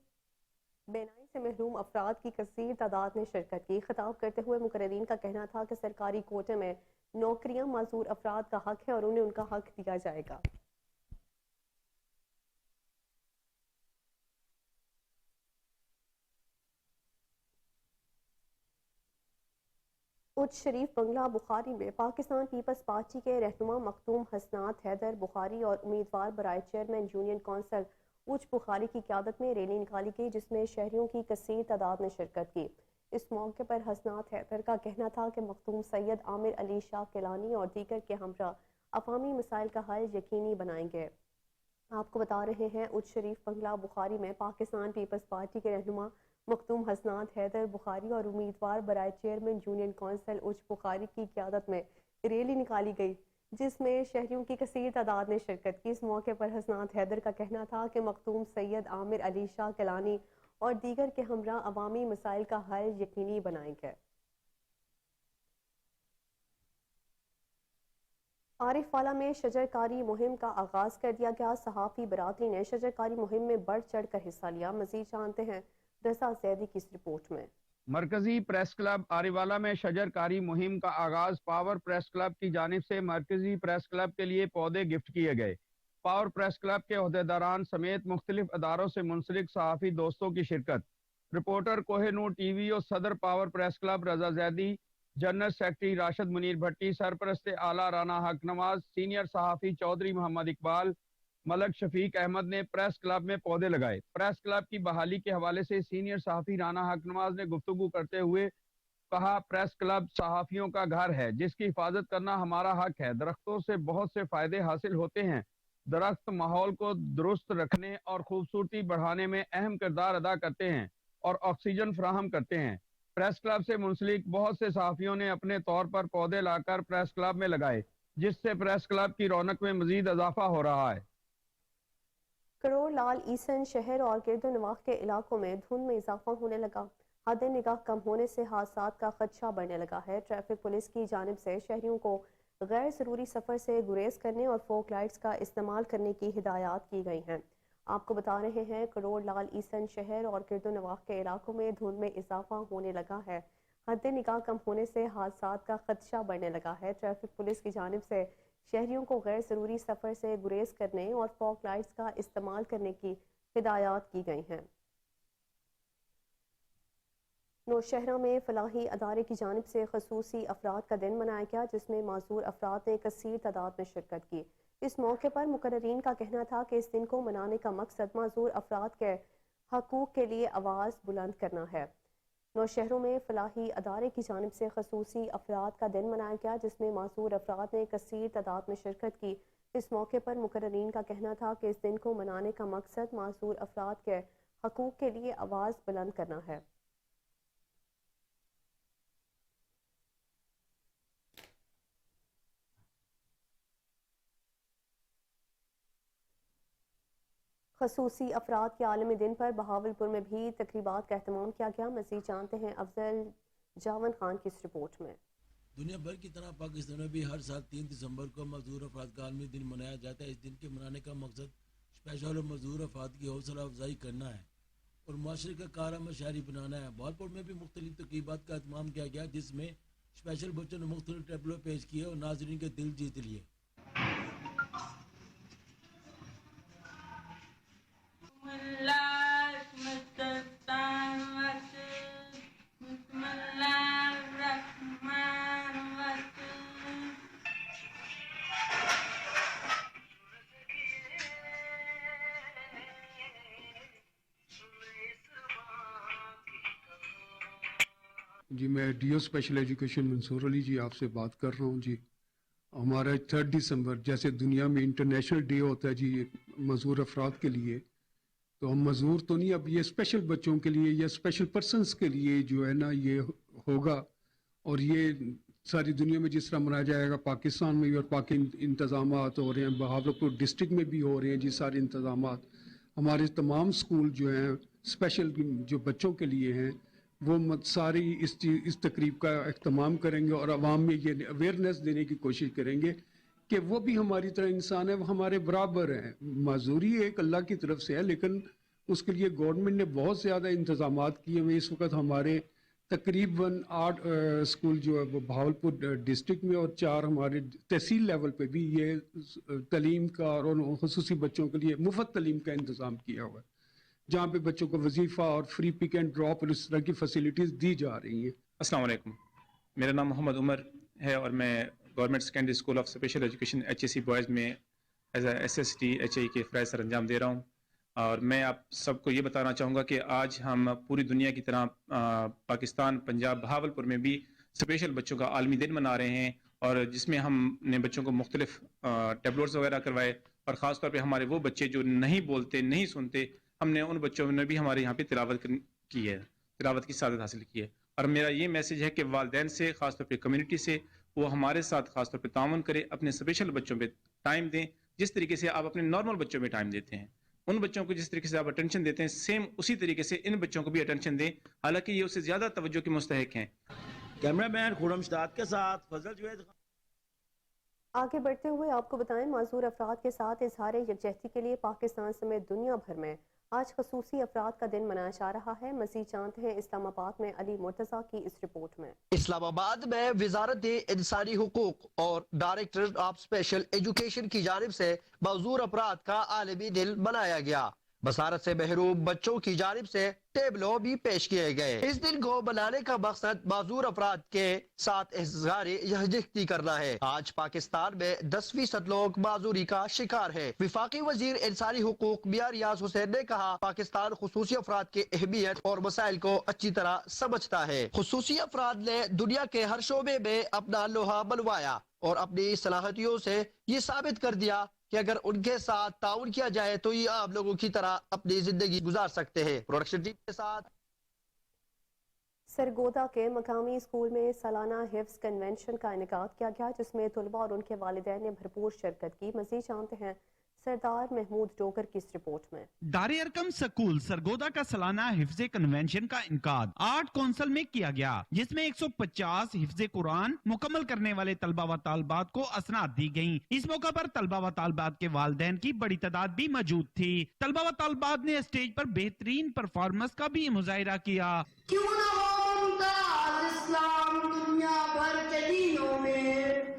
बेनाई से महरूम अफराद की कसीर तादाद ने शिरकत की। खिताब करते हुए मुकर्रीन का कहना था कि सरकारी कोटे में नौकरियां माजूर अफराद का हक है और उन्हें उनका हक दिया जाएगा। उच्च शरीफ बंगला बुखारी में पाकिस्तान पीपल्स पार्टी के रहनुमा मखदूम हसनात हैदर बुखारी और उम्मीदवार बराए चेयरमैन यूनियन कौंसिल उच्च बुखारी की क़यादत में रैली निकाली गई, जिसमें शहरियों की कसीर तादाद ने शिरकत की। इस मौके पर हसनात हैदर का कहना था कि मखदूम सैयद आमिर अली शाह किलानी और दीगर के हमरा अवामी मसाइल का हल यकीनी बनाएंगे। आपको बता रहे हैं उच्च शरीफ बंगला बुखारी में पाकिस्तान पीपल्स पार्टी के रहनुमा मखदूम हसनात हैदर बुखारी और उम्मीदवार बराए चेयरमैन यूनियन कौंसिल उच्च बुखारी की क़यादत में रैली निकाली गई, जिसमें शहरियों की कसीर तादाद ने शिरकत की। इस मौके पर हसनात हैदर का कहना था कि मखदूम सैयद आमिर अली शाह किलानी और दीगर के हमरा अवामी मसाइल का हल यकीनी बनाएंगे। आरिफवाला में शजरकारी मुहिम का आगाज कर दिया गया। सहाफ़ी बरादरी ने शजरकारी मुहिम में बढ़ चढ़ कर हिस्सा लिया। मजीद जानते हैं रजा जैदी की इस रिपोर्ट में। मरकजी प्रेस क्लब आरिवाला में शजरकारी मुहिम का आगाज पावर प्रेस क्लब की जानिब से मरकजी प्रेस क्लब के लिए पौधे गिफ्ट किए गए। पावर प्रेस क्लब के ओहदेदारान समेत मुख्तलिफ अदारों से मुंसलिक सहाफ़ी दोस्तों की शिरकत। रिपोर्टर कोहिनूर टीवी और सदर पावर प्रेस क्लब रजा जैदी, जनरल सेक्रेटरी राशिद मुनीर भट्टी, सरपरस्त आला राना हक नवाज, सीनियर सहाफ़ी चौधरी मोहम्मद इकबाल, मलक शफीक अहमद ने प्रेस क्लब में पौधे लगाए। प्रेस क्लब की बहाली के हवाले से सीनियर सहाफ़ी राना हक नवाज ने गुफ्तगू करते हुए कहा, प्रेस क्लब सहाफियों का घर है जिसकी हिफाजत करना हमारा हक है। दरख्तों से बहुत से फायदे हासिल होते हैं। दरख्त माहौल को दुरुस्त रखने और खूबसूरती बढ़ाने में अहम किरदार अदा करते हैं और ऑक्सीजन फराहम करते हैं। प्रेस क्लब से मुंसलिक बहुत से सहाफियों ने अपने तौर पर पौधे लाकर प्रेस क्लब में लगाए, जिससे प्रेस क्लब की रौनक में मजीद इजाफा हो रहा है। करोड़ लाल ईसन शहर और गिरदोनवाह के इलाकों में धुंध में इजाफा होने लगा। हद निगाह कम होने से हादसात का खदशा बढ़ने लगा है। ट्रैफिक पुलिस की जानिब से शहरियों को गैर ज़रूरी सफ़र से गुरेज करने और फोक लाइट्स का इस्तेमाल करने की हिदायत की गई हैं। आपको बता रहे हैं, करोड़ लाल ईसन शहर और गिरदोनवाह के इलाकों में धुंध में इजाफा होने लगा है। हद निगाह कम होने से हादसात का खदशा बढ़ने लगा है। ट्रैफिक पुलिस की जानिब से शहरियों को गैर ज़रूरी सफ़र से गुरेज करने और फॉग लाइट्स का इस्तेमाल करने की हिदायत की गई हैं। नौशहरा में फलाही अदारे की जानिब से खसूसी अफराद का दिन मनाया गया, जिसमें माजूर अफराद ने कसीर तादाद में शिरकत की। इस मौके पर मुकर्रीन का कहना था कि इस दिन को मनाने का मकसद माजूर अफराद के हकूक़ के लिए आवाज़ बुलंद करना है। नौशहरों में फलाही अदारे की जानिब से खसूसी अफराद का दिन मनाया गया, जिसमें माजूर अफराद ने कसीर तादाद में शिरकत की। इस मौके पर मुकर्रीन का कहना था कि इस दिन को मनाने का मकसद माजूर अफराद के हकूक़ के लिए आवाज़ बुलंद करना है। खसूसी अफराद के आलमी दिन पर बहावलपुर में भी तकरीबात का एहतमाम किया गया। मज़ीद जानते हैं अफजल जावन खान की इस रिपोर्ट में। दुनिया भर की तरह पाकिस्तान में भी हर साल 3 दिसंबर को मजदूर अफराद का आलमी दिन मनाया जाता है। इस दिन के मनाने का मकसद स्पेशल और मजदूर अफराद की हौसला अफजाई करना है और माशरे का कारआमद शहरी बनाना है। बहावलपुर में भी मुख्तलिफ तकरीबात का एहतमाम किया गया, जिसमें स्पेशल बच्चों ने मुख्तलिफ टेबलों पेश किए और नाजरीन के दिल जीत लिए। जी, मैं DO special education Mansoor Ali ji आपसे बात कर रहा हूँ। जी, हमारा 3 दिसंबर जैसे दुनिया में इंटरनेशनल डे होता है जी मजदूर अफराद के लिए, तो हम मजदूर तो नहीं, अब ये स्पेशल बच्चों के लिए या स्पेशल पर्सनस के लिए जो है ना ये होगा। और ये सारी दुनिया में जिस तरह मनाया जाएगा, पाकिस्तान में भी और बाकी इंतजाम हो रहे हैं, बहावलपुर डिस्ट्रिक्ट में भी हो रहे हैं जी सारे इंतजाम। हमारे तमाम स्कूल जो हैं स्पेशल जो बच्चों के लिए हैं वो सारी इस तकरीब का अहतमाम करेंगे और आवाम में ये अवेयरनेस देने की कोशिश करेंगे कि वो भी हमारी तरह इंसान है, वो हमारे बराबर हैं। मजदूरी एक अल्लाह की तरफ से है, लेकिन उसके लिए गवर्नमेंट ने बहुत ज़्यादा इंतजाम किए हुए। इस वक्त हमारे तकरीबन 8 स्कूल जो है वो बहावलपुर डिस्ट्रिक्ट में और 4 हमारे तहसील लेवल पे भी ये तालीम का और खुसूसी बच्चों के लिए मुफ्त तालीम का इंतज़ाम किया हुआ है, जहाँ पे बच्चों को वजीफ़ा और फ्री पिक एंड ड्रॉप और इस तरह की फैसिलिटीज़ दी जा रही हैं। अस्सलाम वालेकुम, मेरा नाम मोहम्मद उमर है और मैं government secondary school of special education HSC boys में एज ए SST HI के फ़राइज़ सर अंजाम दे रहा हूँ। और मैं आप सबको ये बताना चाहूँगा कि आज हम पूरी दुनिया की तरह पाकिस्तान, पंजाब, बहावलपुर में भी स्पेशल बच्चों का आलमी दिन मना रहे हैं, और जिसमें हमने बच्चों को मुख्तलिफ टेबलेट्स वगैरह करवाए। और ख़ास तौर पे हमारे वो बच्चे जो नहीं बोलते, नहीं सुनते, हमने उन बच्चों ने भी हमारे यहाँ पे तिलावत की है, तिलावत की सादत हासिल की है। और मेरा ये मैसेज है कि वालिदैन से, ख़ास तौर पे कम्युनिटी से, वो हमारे साथ ख़ास तौर पे ताउन करें, अपने स्पेशल बच्चों पे टाइम दें। जिस तरीके से आप अपने नॉर्मल बच्चों पे टाइम देते हैं, उन बच्चों को जिस तरीके से आप अटेंशन देते हैं, सेम उसी तरीके से इन बच्चों को भी अटेंशन दें, हालांकि ये उससे ज़्यादा तवज्जो के मुस्तहिक हैं। कैमरामैन खुरम शाद के साथ फजल जुवैद। आगे बढ़ते हुए आपको बताएं, माजूर अफराद के साथ इजहार यकजहती के लिए पाकिस्तान समेत दुनिया भर में आज खसूसी अफराद का दिन मनाया जा रहा है। मज़ीद जानते हैं इस्लामाबाद में अली मुर्तज़ा की इस रिपोर्ट में। इस्लामाबाद में वजारत इंसानी हुकूक और डायरेक्टर ऑफ स्पेशल एजुकेशन की जानिब से मजदूर अफराद का आलमी दिन मनाया गया। बसारत से महरूम बच्चों की जानिब से टेबलों भी पेश किए गए। इस दिन को बनाने का मकसद माजूर अफराद के साथ इज़हारे यकजहती करना है। आज पाकिस्तान में 10% लोग माजूरी का शिकार है। विफाकी वजीर इंसानी हुकूक मियां रियाज हुसैन ने कहा, पाकिस्तान खुसूसी अफराद की अहमियत और मसाइल को अच्छी तरह समझता है। खुसूसी अफराद ने दुनिया के हर शोबे में अपना लोहा मनवाया और अपनी सलाहियतों से ये साबित कर दिया कि अगर उनके साथ ताउन किया जाए तो ये आम लोगों की तरह अपनी जिंदगी गुजार सकते हैं। प्रोडक्शन टीम के साथ सरगोदा के मकामी स्कूल में सालाना हिफ्ज कन्वेंशन का इनेकाद किया गया, जिसमें तलबा और उनके वालिदैन ने भरपूर शिरकत की। मज़ीद जानते हैं सरदार महमूद डोगर की इस रिपोर्ट में। दारे अरकम स्कूल सरगोदा का सालाना हिफ्ज कन्वेंशन का इनकाद आर्ट काउंसिल में किया गया, जिसमें 150 हिफ्ज कुरान मुकम्मल करने वाले तलबा व तालबात को असनाद दी गयी। इस मौका पर तलबा व तालबात के वालिदैन की बड़ी तादाद भी मौजूद थी। तलबा व तालबात ने स्टेज पर बेहतरीन परफॉर्मेंस का भी मुजाहिरा किया। क्यों न हो मुमताज इस्लाम दुनिया भर के दीनों में,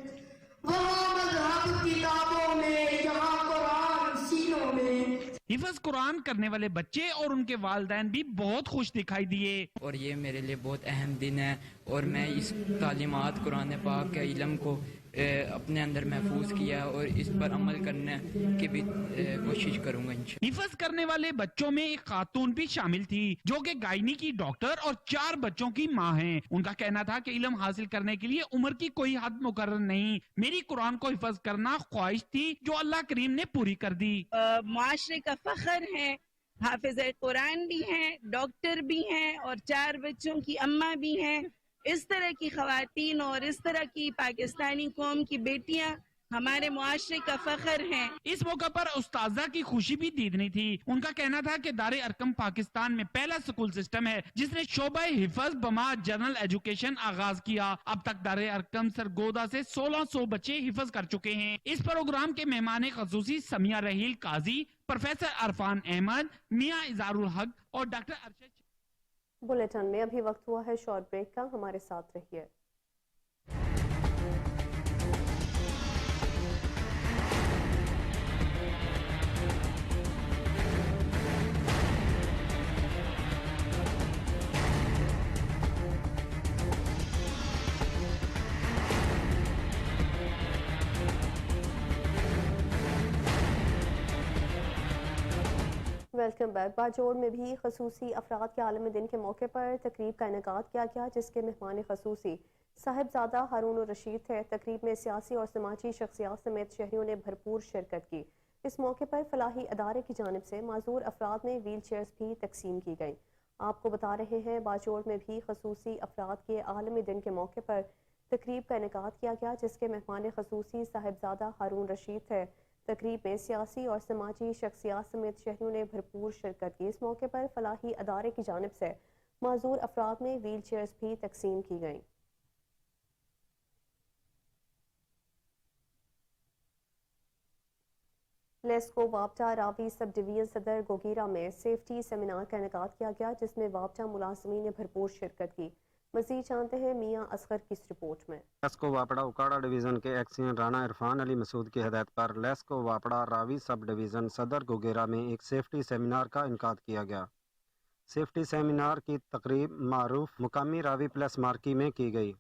वहाँ मज़हब किताबों में, यहाँ कुरान सीनों में। हिफ्ज कुरान करने वाले बच्चे और उनके वालिदैन भी बहुत खुश दिखाई दिए। और ये मेरे लिए बहुत अहम दिन है और मैं इस तालीमात कुरान पाक के इल्म को अपने अंदर महफूज किया और इस पर अमल करने की भी कोशिश करूंगा इंशाअल्लाह। हिफ्ज करने वाले बच्चों में एक खातून भी शामिल थी जो कि गायनी की डॉक्टर और 4 बच्चों की माँ हैं। उनका कहना था कि इल्म हासिल करने के लिए उम्र की कोई हद मुकर्रर नहीं। मेरी कुरान को हिफ्ज करना ख्वाहिश थी जो अल्लाह करीम ने पूरी कर दी। मुआशरे का फख्र है, हाफिज कुरान भी हैं, डॉक्टर भी हैं और 4 बच्चों की अम्मा भी हैं। इस तरह की खवातीन और इस तरह की पाकिस्तानी कौम की बेटियां हमारे मुआशरे का फख्र हैं। इस मौका पर उस्ताजा की खुशी भी दीदनी थी। उनका कहना था कि दारे अरकम पाकिस्तान में पहला स्कूल सिस्टम है जिसने शोबा हिफज बमा जनरल एजुकेशन आगाज किया। अब तक दारे अरकम सरगोदा से 1600 बच्चे हिफज कर चुके हैं। इस प्रोग्राम के मेहमान खसूसी समिया रहील काजी, प्रोफेसर अरफान अहमद, मियां इजारुल हक और डॉक्टर अरशद। बुलेटिन में अभी वक्त हुआ है शॉर्ट ब्रेक का, हमारे साथ रहिए। Welcome back. बाजोड़ में भी खसूसी अफराद के आलमी दिन के मौके पर तकरीब का इनेकाद किया गया, जिसके मेहमान खसूसी साहिबजादा हारून रशीद थे। तकरीब में सियासी और समाजी शख्सियात समेत शहरियों ने भरपूर शिरकत की। इस मौके पर फलाही अदारे की जानिब से माजूर अफराद में व्हील चेयर्स भी तकसीम की गई। आपको बता रहे हैं बाजोड़ में भी खसूसी अफराद के आलमी दिन के मौके पर तकरीब का इनेकाद किया गया, जिसके मेहमान खसूसी साहिबजादा हारून रशीद थे। तकरीब में सियासी और समाजी शख्सियात समेत शहरियों ने भरपूर शिरकत की। इस मौके पर फलाही अदारे की जानिब से माजूर अफराद में व्हील चेयर्स भी तकसीम की गईं। लेस्को वापटा रावी सब डिवीजन सदर गोगीरा में सेफ्टी सेमिनार का इनेकाद किया गया, जिसमें वापटा मुलाजमीन ने भरपूर शिरकत की। मज़ीद जानते हैं मियां असगर की इस रिपोर्ट में। लेस्को वापड़ा उकाड़ा डिवीज़न के एक्सियन राना इरफान अली मसूद की हिदायत पर लेस्को वापड़ा रावी सब डिवीज़न सदर गोगेरा में एक सेफ्टी सेमिनार का इनकाद किया गया। सेफ्टी सेमिनार की तकरीब मारूफ मुकामी रावी प्लस मार्की में की गई।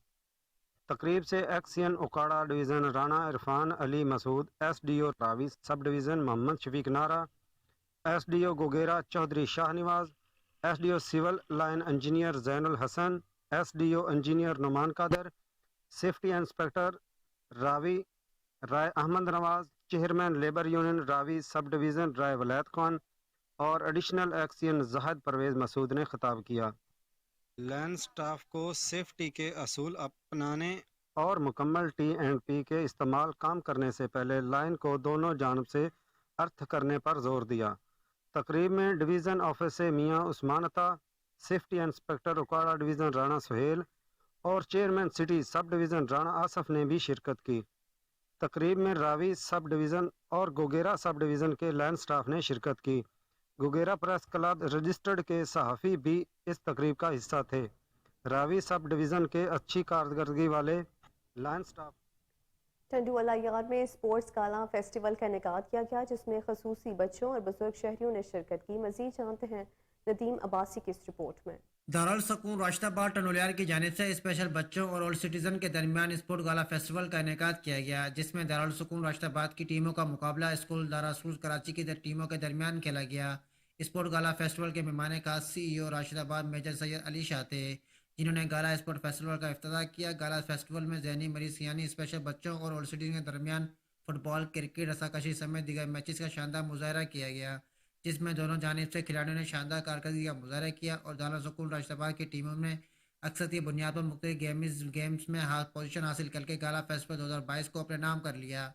तकरीब से XEN Okara division Rana Irfan Ali Masood, SDO Ravi sub division Mohammad Shafiq Nara, SDO Gogera Chaudhry Shahnawaz, SDO civil line engineer Zainul Hassan, SDO engineer Noman Qadir, safety inspector Ravi Rai Ahmad Nawaz, chairman labour union Ravi sub division Rai Wilayat Khan और एडिशनल एक्सियन जाहिद परवेज मसूद ने खिताब किया। लैंड स्टाफ को सेफ्टी के असूल अपनाने और मुकम्मल T&P के इस्तेमाल काम करने से पहले लाइन को दोनों जानब से अर्थ करने पर जोर दिया। तकरीब में डिवीज़न ऑफिस से Mian Usman Atta, safety inspector Okara division Rana Sohail और chairman city sub division Rana Asif ने भी शिरकत की। तकरीब में रावी सब डिवीज़न और गोगेरा सब डिवीज़न के लैंड स्टाफ ने शिरकत की। गोगेरा प्रेस क्लब रजिस्टर्ड के सहाफ़ी भी इस तकरीब का हिस्सा थे। रावी सब डिवीज़न के अच्छी कारकर्दगी वाले लैंड स्टाफ ٹنڈو الایار میں اسپورٹس گالا فیسٹیول کا انعقاد کیا گیا جس میں خصوصی بچوں اور بزرگ شہریوں نے شرکت کی. مزید جانتے ہیں ندیم عباسی کی اس رپورٹ میں. دارالسکون راشد آباد ٹنڈولیار کی جانب سے اسپیشل بچوں اور اولڈ سٹیزن کے درمیان اسپورٹ گالا فیسٹیول کا انعقاد کیا گیا جس میں دارالسکون راشد آباد کی ٹیموں کا مقابلہ اسکول دارالسکون کراچی کی ٹیموں کے درمیان کھیلا گیا. اسپورٹ گالا فیسٹیول کے مہمان خاص سی ای او راشد آباد میجر سید علی شاہ تھے جنہوں نے گالا اسپورٹ فیسٹیول کا افتتاح کیا. گالا فیسٹیول میں ذہنی مریض یعنی اسپیشل بچوں اور اولڈ سٹیزن کے درمیان فٹ بال، کرکٹ، رساکشی سمیت دیگر میچز کا شاندار مظاہرہ کیا گیا جس میں دونوں جانب سے کھلاڑیوں نے شاندار کارکردگی کا مظاہرہ کیا اور دارالسکون راشد آباد کی ٹیموں نے اکثریتی بنیاد پر مختلف گیمز میں پوزیشن حاصل کر کے گالا فیسٹیول 2022 کو اپنے نام کر لیا،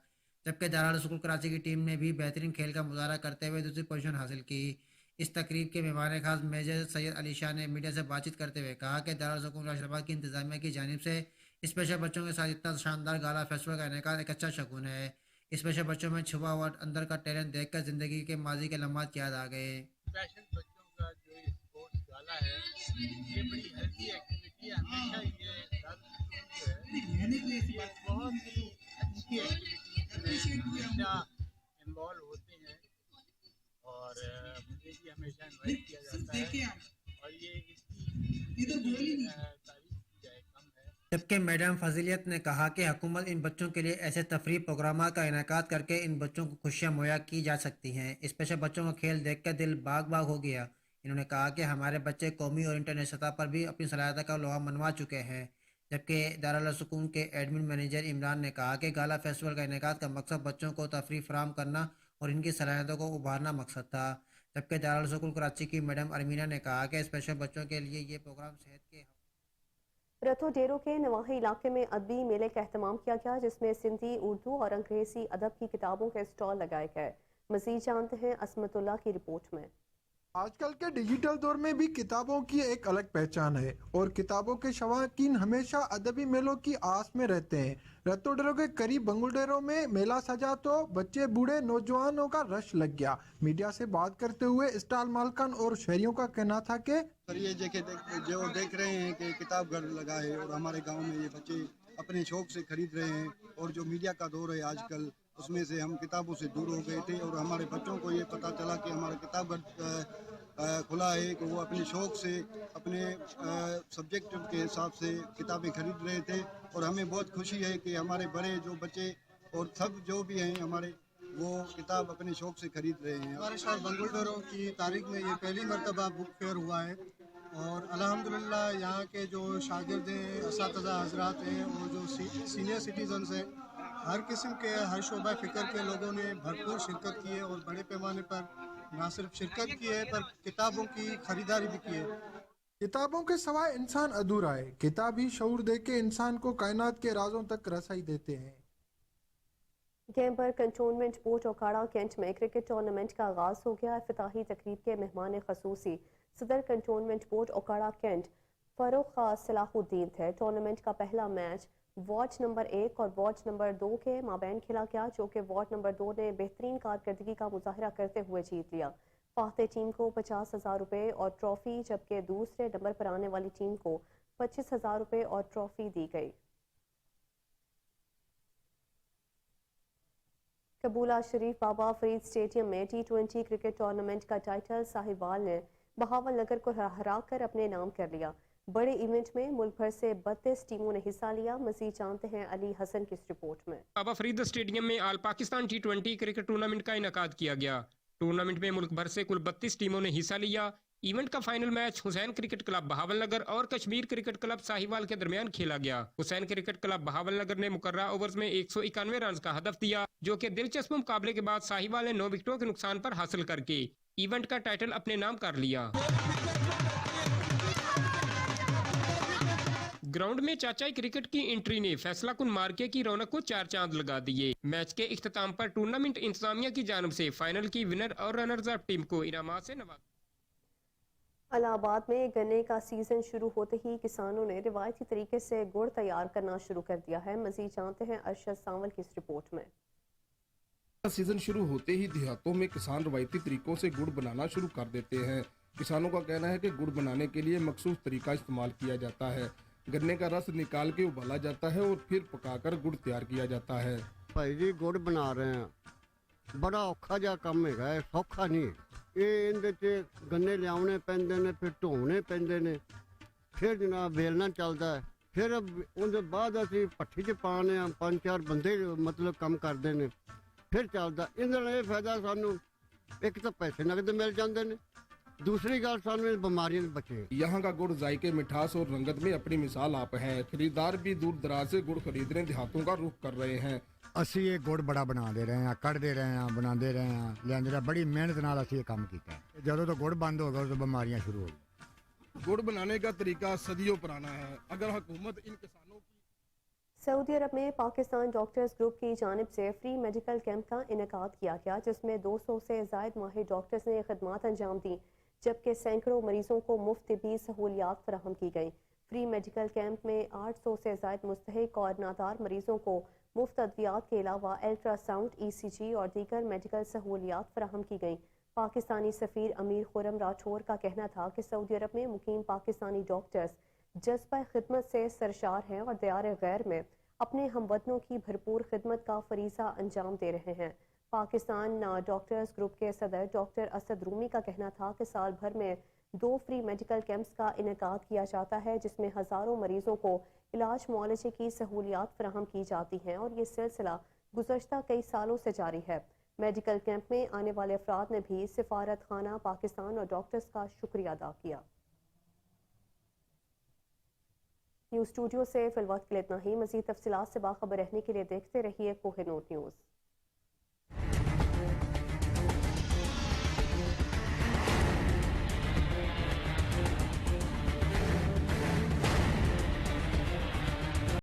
جبکہ دارالسکون کراچی کی ٹیم نے بھی بہترین کھیل کا مظاہرہ کرتے ہوئے دوسری پوزیشن حاصل کی. اس تقریب کے مہمان خاص میجر سید علی شاہ نے میڈیا سے بات چیت کرتے ہوئے کہا کہ دارالسکون راشد آباد کی انتظامیہ کی جانب سے اسپیشل بچوں کے ساتھ اتنا شاندار گالا فیسٹیول کا انعقاد ایک اچھا شگون ہے. اسپیشل بچوں میں چھپا ہوا اندر کا ٹیلنٹ دیکھ کر زندگی کے ماضی کے لمحات یاد آ گئے. اسپیشل بچوں کا جو اسپورٹس گالا ہے یہ بڑی ہیلتھی ایکٹیویٹی ہے. ہمیشہ یہ بہت ہی اچھی ایکٹیویٹی ہے، ہمیشہ انوالو ہوتے ہیں اور مجھے بھی ہمیشہ انوائٹ کیا جاتا ہے اور یہ اس کی تعریف کی جائے کم ہے. جبکہ میڈم فضیلیت نے کہا کہ حکومت ان بچوں کے لیے ایسے تفریح پروگرامات کا انعقاد کر کے ان بچوں کو خوشیاں مہیا کی جا سکتی ہیں. اسپیشل بچوں کا کھیل دیکھ کر دل باغ باغ ہو گیا. انہوں نے کہا کہ ہمارے بچے قومی اور انٹرنیشنل سطح پر بھی اپنی صلاحیت کا لوہا منوا چکے ہیں. جبکہ دارالسکون کے ایڈمن مینیجر عمران نے کہا کہ گالا فیسٹیول کا انعقاد کا مقصد بچوں کو تفریح فراہم کرنا اور ان کی صلاحیتوں کو ابھارنا مقصد تھا. جبکہ دارالسکون کراچی کی میڈم ارمینہ نے کہا کہ اسپیشل بچوں کے لیے یہ پروگرام صحت کے رتھو ڈیرو کے نواحی علاقے میں ادبی میلے کا اہتمام کیا گیا جس میں سندھی، اردو اور انگریزی ادب کی کتابوں کے اسٹال لگائے گئے. مزید جانتے ہیں عصمت اللہ کی رپورٹ میں. آج کل کے ڈیجیٹل دور میں بھی کتابوں کی ایک الگ پہچان ہے اور کتابوں کے شوقین ہمیشہ ادبی میلوں کی آس میں رہتے ہیں. رتھو ڈیرو کے قریب بنگل ڈیرو میں میلہ سجا تو بچے بوڑھے نوجوانوں کا رش لگ گیا. میڈیا سے بات کرتے ہوئے اسٹال مالکان اور شہریوں کا کہنا تھا کہ یہ جو دیکھ رہے ہیں کہ کتاب گھر لگا ہے اور ہمارے گاؤں میں یہ بچے اپنے شوق سے خرید رہے ہیں اور جو میڈیا کا دور ہے آج کل اس میں سے ہم کتابوں سے دور ہو گئے تھے اور ہمارے بچوں کو یہ پتہ چلا کہ ہمارا کتاب گھر کھلا ہے کہ وہ اپنے شوق سے اپنے سبجیکٹ کے حساب سے کتابیں خرید رہے تھے اور ہمیں بہت خوشی ہے کہ ہمارے بڑے جو بچے اور سب جو بھی ہیں ہمارے وہ کتاب اپنے شوق سے خرید رہے ہیں. ہمارے شہر بنگل ڈیرو کی تاریخ میں یہ پہلی مرتبہ بک فیئر ہوا ہے اور الحمدللہ یہاں کے جو شاگرد ہیں، اساتذہ حضرات ہیں اور جو سینئر سٹیزنز ہیں، ہر قسم کے ہر شعبہ فکر کے لوگوں نے بھرپور شرکت کی ہے اور بڑے پیمانے پر نہ صرف شرکت کی ہے پر کتابوں کی خریداری بھی کی ہے. کتابوں کے سوائے انسان ادھورا ہے. کتاب ہی شعور دے کے انسان کو کائنات کے رازوں تک رسائی دیتے ہیں. Gamble cantonment board Okara Kent میں کرکٹ ٹورنامنٹ کا آغاز ہو گیا. افتتاحی تقریب کے مہمان خصوصی صدر کنٹونمنٹ بورڈ اوکاڑا کینٹ فاروق خاص صلاح الدین تھے. ٹورنامنٹ کا پہلا میچ وارڈ نمبر 1 اور وارڈ نمبر 2 کے مابین کھیلا گیا جو کہ وارڈ نمبر 2 نے بہترین کارکردگی کا مظاہرہ کرتے ہوئے جیت لیا. فاتح ٹیم کو 50,000 روپے اور ٹرافی جبکہ دوسرے نمبر پر آنے والی ٹیم کو 25,000 روپے اور ٹرافی دی گئی. قبولہ شریف بابا فرید اسٹیڈیم میں T20 کرکٹ ٹورنامنٹ کا ٹائٹل ساہیوال نے بہاول نگر کو ہرا کر اپنے نام کر لیا. بڑے ایونٹ میں ملک بھر سے 32 ٹیموں نے حصہ لیا. مزید جانتے ہیں علی حسن کی اس رپورٹ میں. بابا فرید اسٹیڈیم میں آل پاکستان T20 کرکٹ ٹورنامنٹ کا انعقاد کیا گیا. ٹورنامنٹ میں ملک بھر سے کل 32 ٹیموں نے حصہ لیا. ایونٹ کا فائنل میچ حسین کرکٹ کلب بہاول نگر اور کشمیر کرکٹ کلب ساہیوال کے درمیان کھیلا گیا. حسین کرکٹ کلب بہاول نگر نے مقررہ اوورز میں 191 رنز کا ہدف دیا جو کہ دلچسپ مقابلے کے بعد ساہیوال نے 9 وکٹوں کے نقصان پر حاصل کر کے ایونٹ کا ٹائٹل اپنے نام کر لیا. گراؤنڈ میں چاچائی کرکٹ کی انٹری نے فیصلہ کن مارکے کی رونق کو 4 چاند لگا دیے. میچ کے اختتام پر ٹورنامنٹ انتظامیہ کی جانب سے فائنل کی ونر اور رنرز اپ ٹیم کو انعامات سے نوازا. الہ آباد میں گنے کا سیزن شروع ہوتے ہی کسانوں نے روایتی طریقے سے گڑ تیار کرنا شروع کر دیا ہے. مزید جانتے ہیں ارشد سانول کی اس رپورٹ میں. سیزن شروع ہوتے ہی دیہاتوں میں کسان روایتی طریقوں سے گڑ بنانا شروع کر دیتے ہیں. کسانوں کا کہنا ہے کہ گڑ بنانے کے لیے مخصوص طریقہ استعمال کیا جاتا ہے गन्ने का रस निकाल के उबाला जाता है और फिर पकाकर गुड़ तैयार किया जाता है। भाई जी गुड़ बना रहे हैं, बड़ा औखा जिहा काम हैगा, सौखा नहीं। ये इहदे च गन्ने लियाने पैंदे ने, फिर ढोने पैंदे ने, फिर जनाब बेलना चलदा है, फिर उहदे बाद असीं भट्ठी च पाने आ, 5-4 बंदे मतलब काम करदे ने, फिर चलदा। इहदे नाल ये फायदा सानू, एक तो पैसे नगद मिल जाते हैं, दूसरी गल सानू बीमारियों से बचे। यहाँ का गुड़ जायके, मिठास और रंगत में अपनी मिसाल आप है। खरीदार भी दूर दराज से गुड़ खरीदने देहातों का रुख कर रहे हैं। ਅਸੀਂ ਇਹ ਗੁੜ ਬੜਾ ਬਣਾਉਂਦੇ ਰਹੇ ਹਾਂ, ਕੱਢਦੇ ਰਹੇ ਹਾਂ, ਬਣਾਉਂਦੇ ਰਹੇ ਹਾਂ, ਲਿਆਂਦੇ ਰਹੇ, ਬੜੀ ਮਿਹਨਤ ਨਾਲ ਅਸੀਂ ਇਹ ਕੰਮ ਕੀਤਾ ਹੈ। ਜਦੋਂ ਤੋਂ ਗੁੜ ਬੰਦ ਹੋ ਗਿਆ ਉਦੋਂ ਬਿਮਾਰੀਆਂ ਸ਼ੁਰੂ ਹੋ ਗਈਆਂ। गुड़ बनाने का तरीका सदियों पुराना है। अगर हुकूमत इन किसानों की सऊदी अरब में पाकिस्तान डॉक्टर्स ग्रुप की जानिब से फ्री मेडिकल कैंप का इनेकाद किया गया, जिसमें 200 से ज़ायद माहिर डॉक्टर्स ने खिदमात अंजाम दी, जबकि सैकड़ों मरीजों को मुफ्त तिब्बी सहूलियात फराहम की गई। फ्री मेडिकल कैंप में 800 से ज़ायद मुस्तहिक और नादार मरीजों को मुफ्त अद्वियात के अलावा अल्ट्रासाउंड, ECG और दीगर मेडिकल सहूलियात फराहम की गई। पाकिस्तानी सफ़ीर अमीर खुरम राठौर का कहना था कि सऊदी अरब में मुकीम पाकिस्तानी डॉक्टर्स जज्बा खिदमत से सरशार हैं और दियार गैर में अपने हमवतनों की भरपूर खिदमत का फरीज़ा अंजाम दे रहे हैं। पाकिस्तान डॉक्टर्स ग्रुप के सदर डॉक्टर असद रूमी का कहना था कि साल भर में 2 फ्री मेडिकल कैंप्स का इनेकाद किया जाता है, जिसमें हज़ारों मरीजों को इलाज मुआलजे की सहूलियात फराहम की जाती हैं और ये सिलसिला गुज़श्ता कई सालों से जारी है। मेडिकल कैंप में आने वाले अफराद ने भी सिफारत खाना पाकिस्तान और डॉक्टर्स का शुक्रिया अदा किया। न्यूज़ स्टूडियो से फिलवक्त के लिए इतना ही। मज़ीद तफसीलात से बाखबर रहने के लिए देखते रहिए कोहिनूर न्यूज़।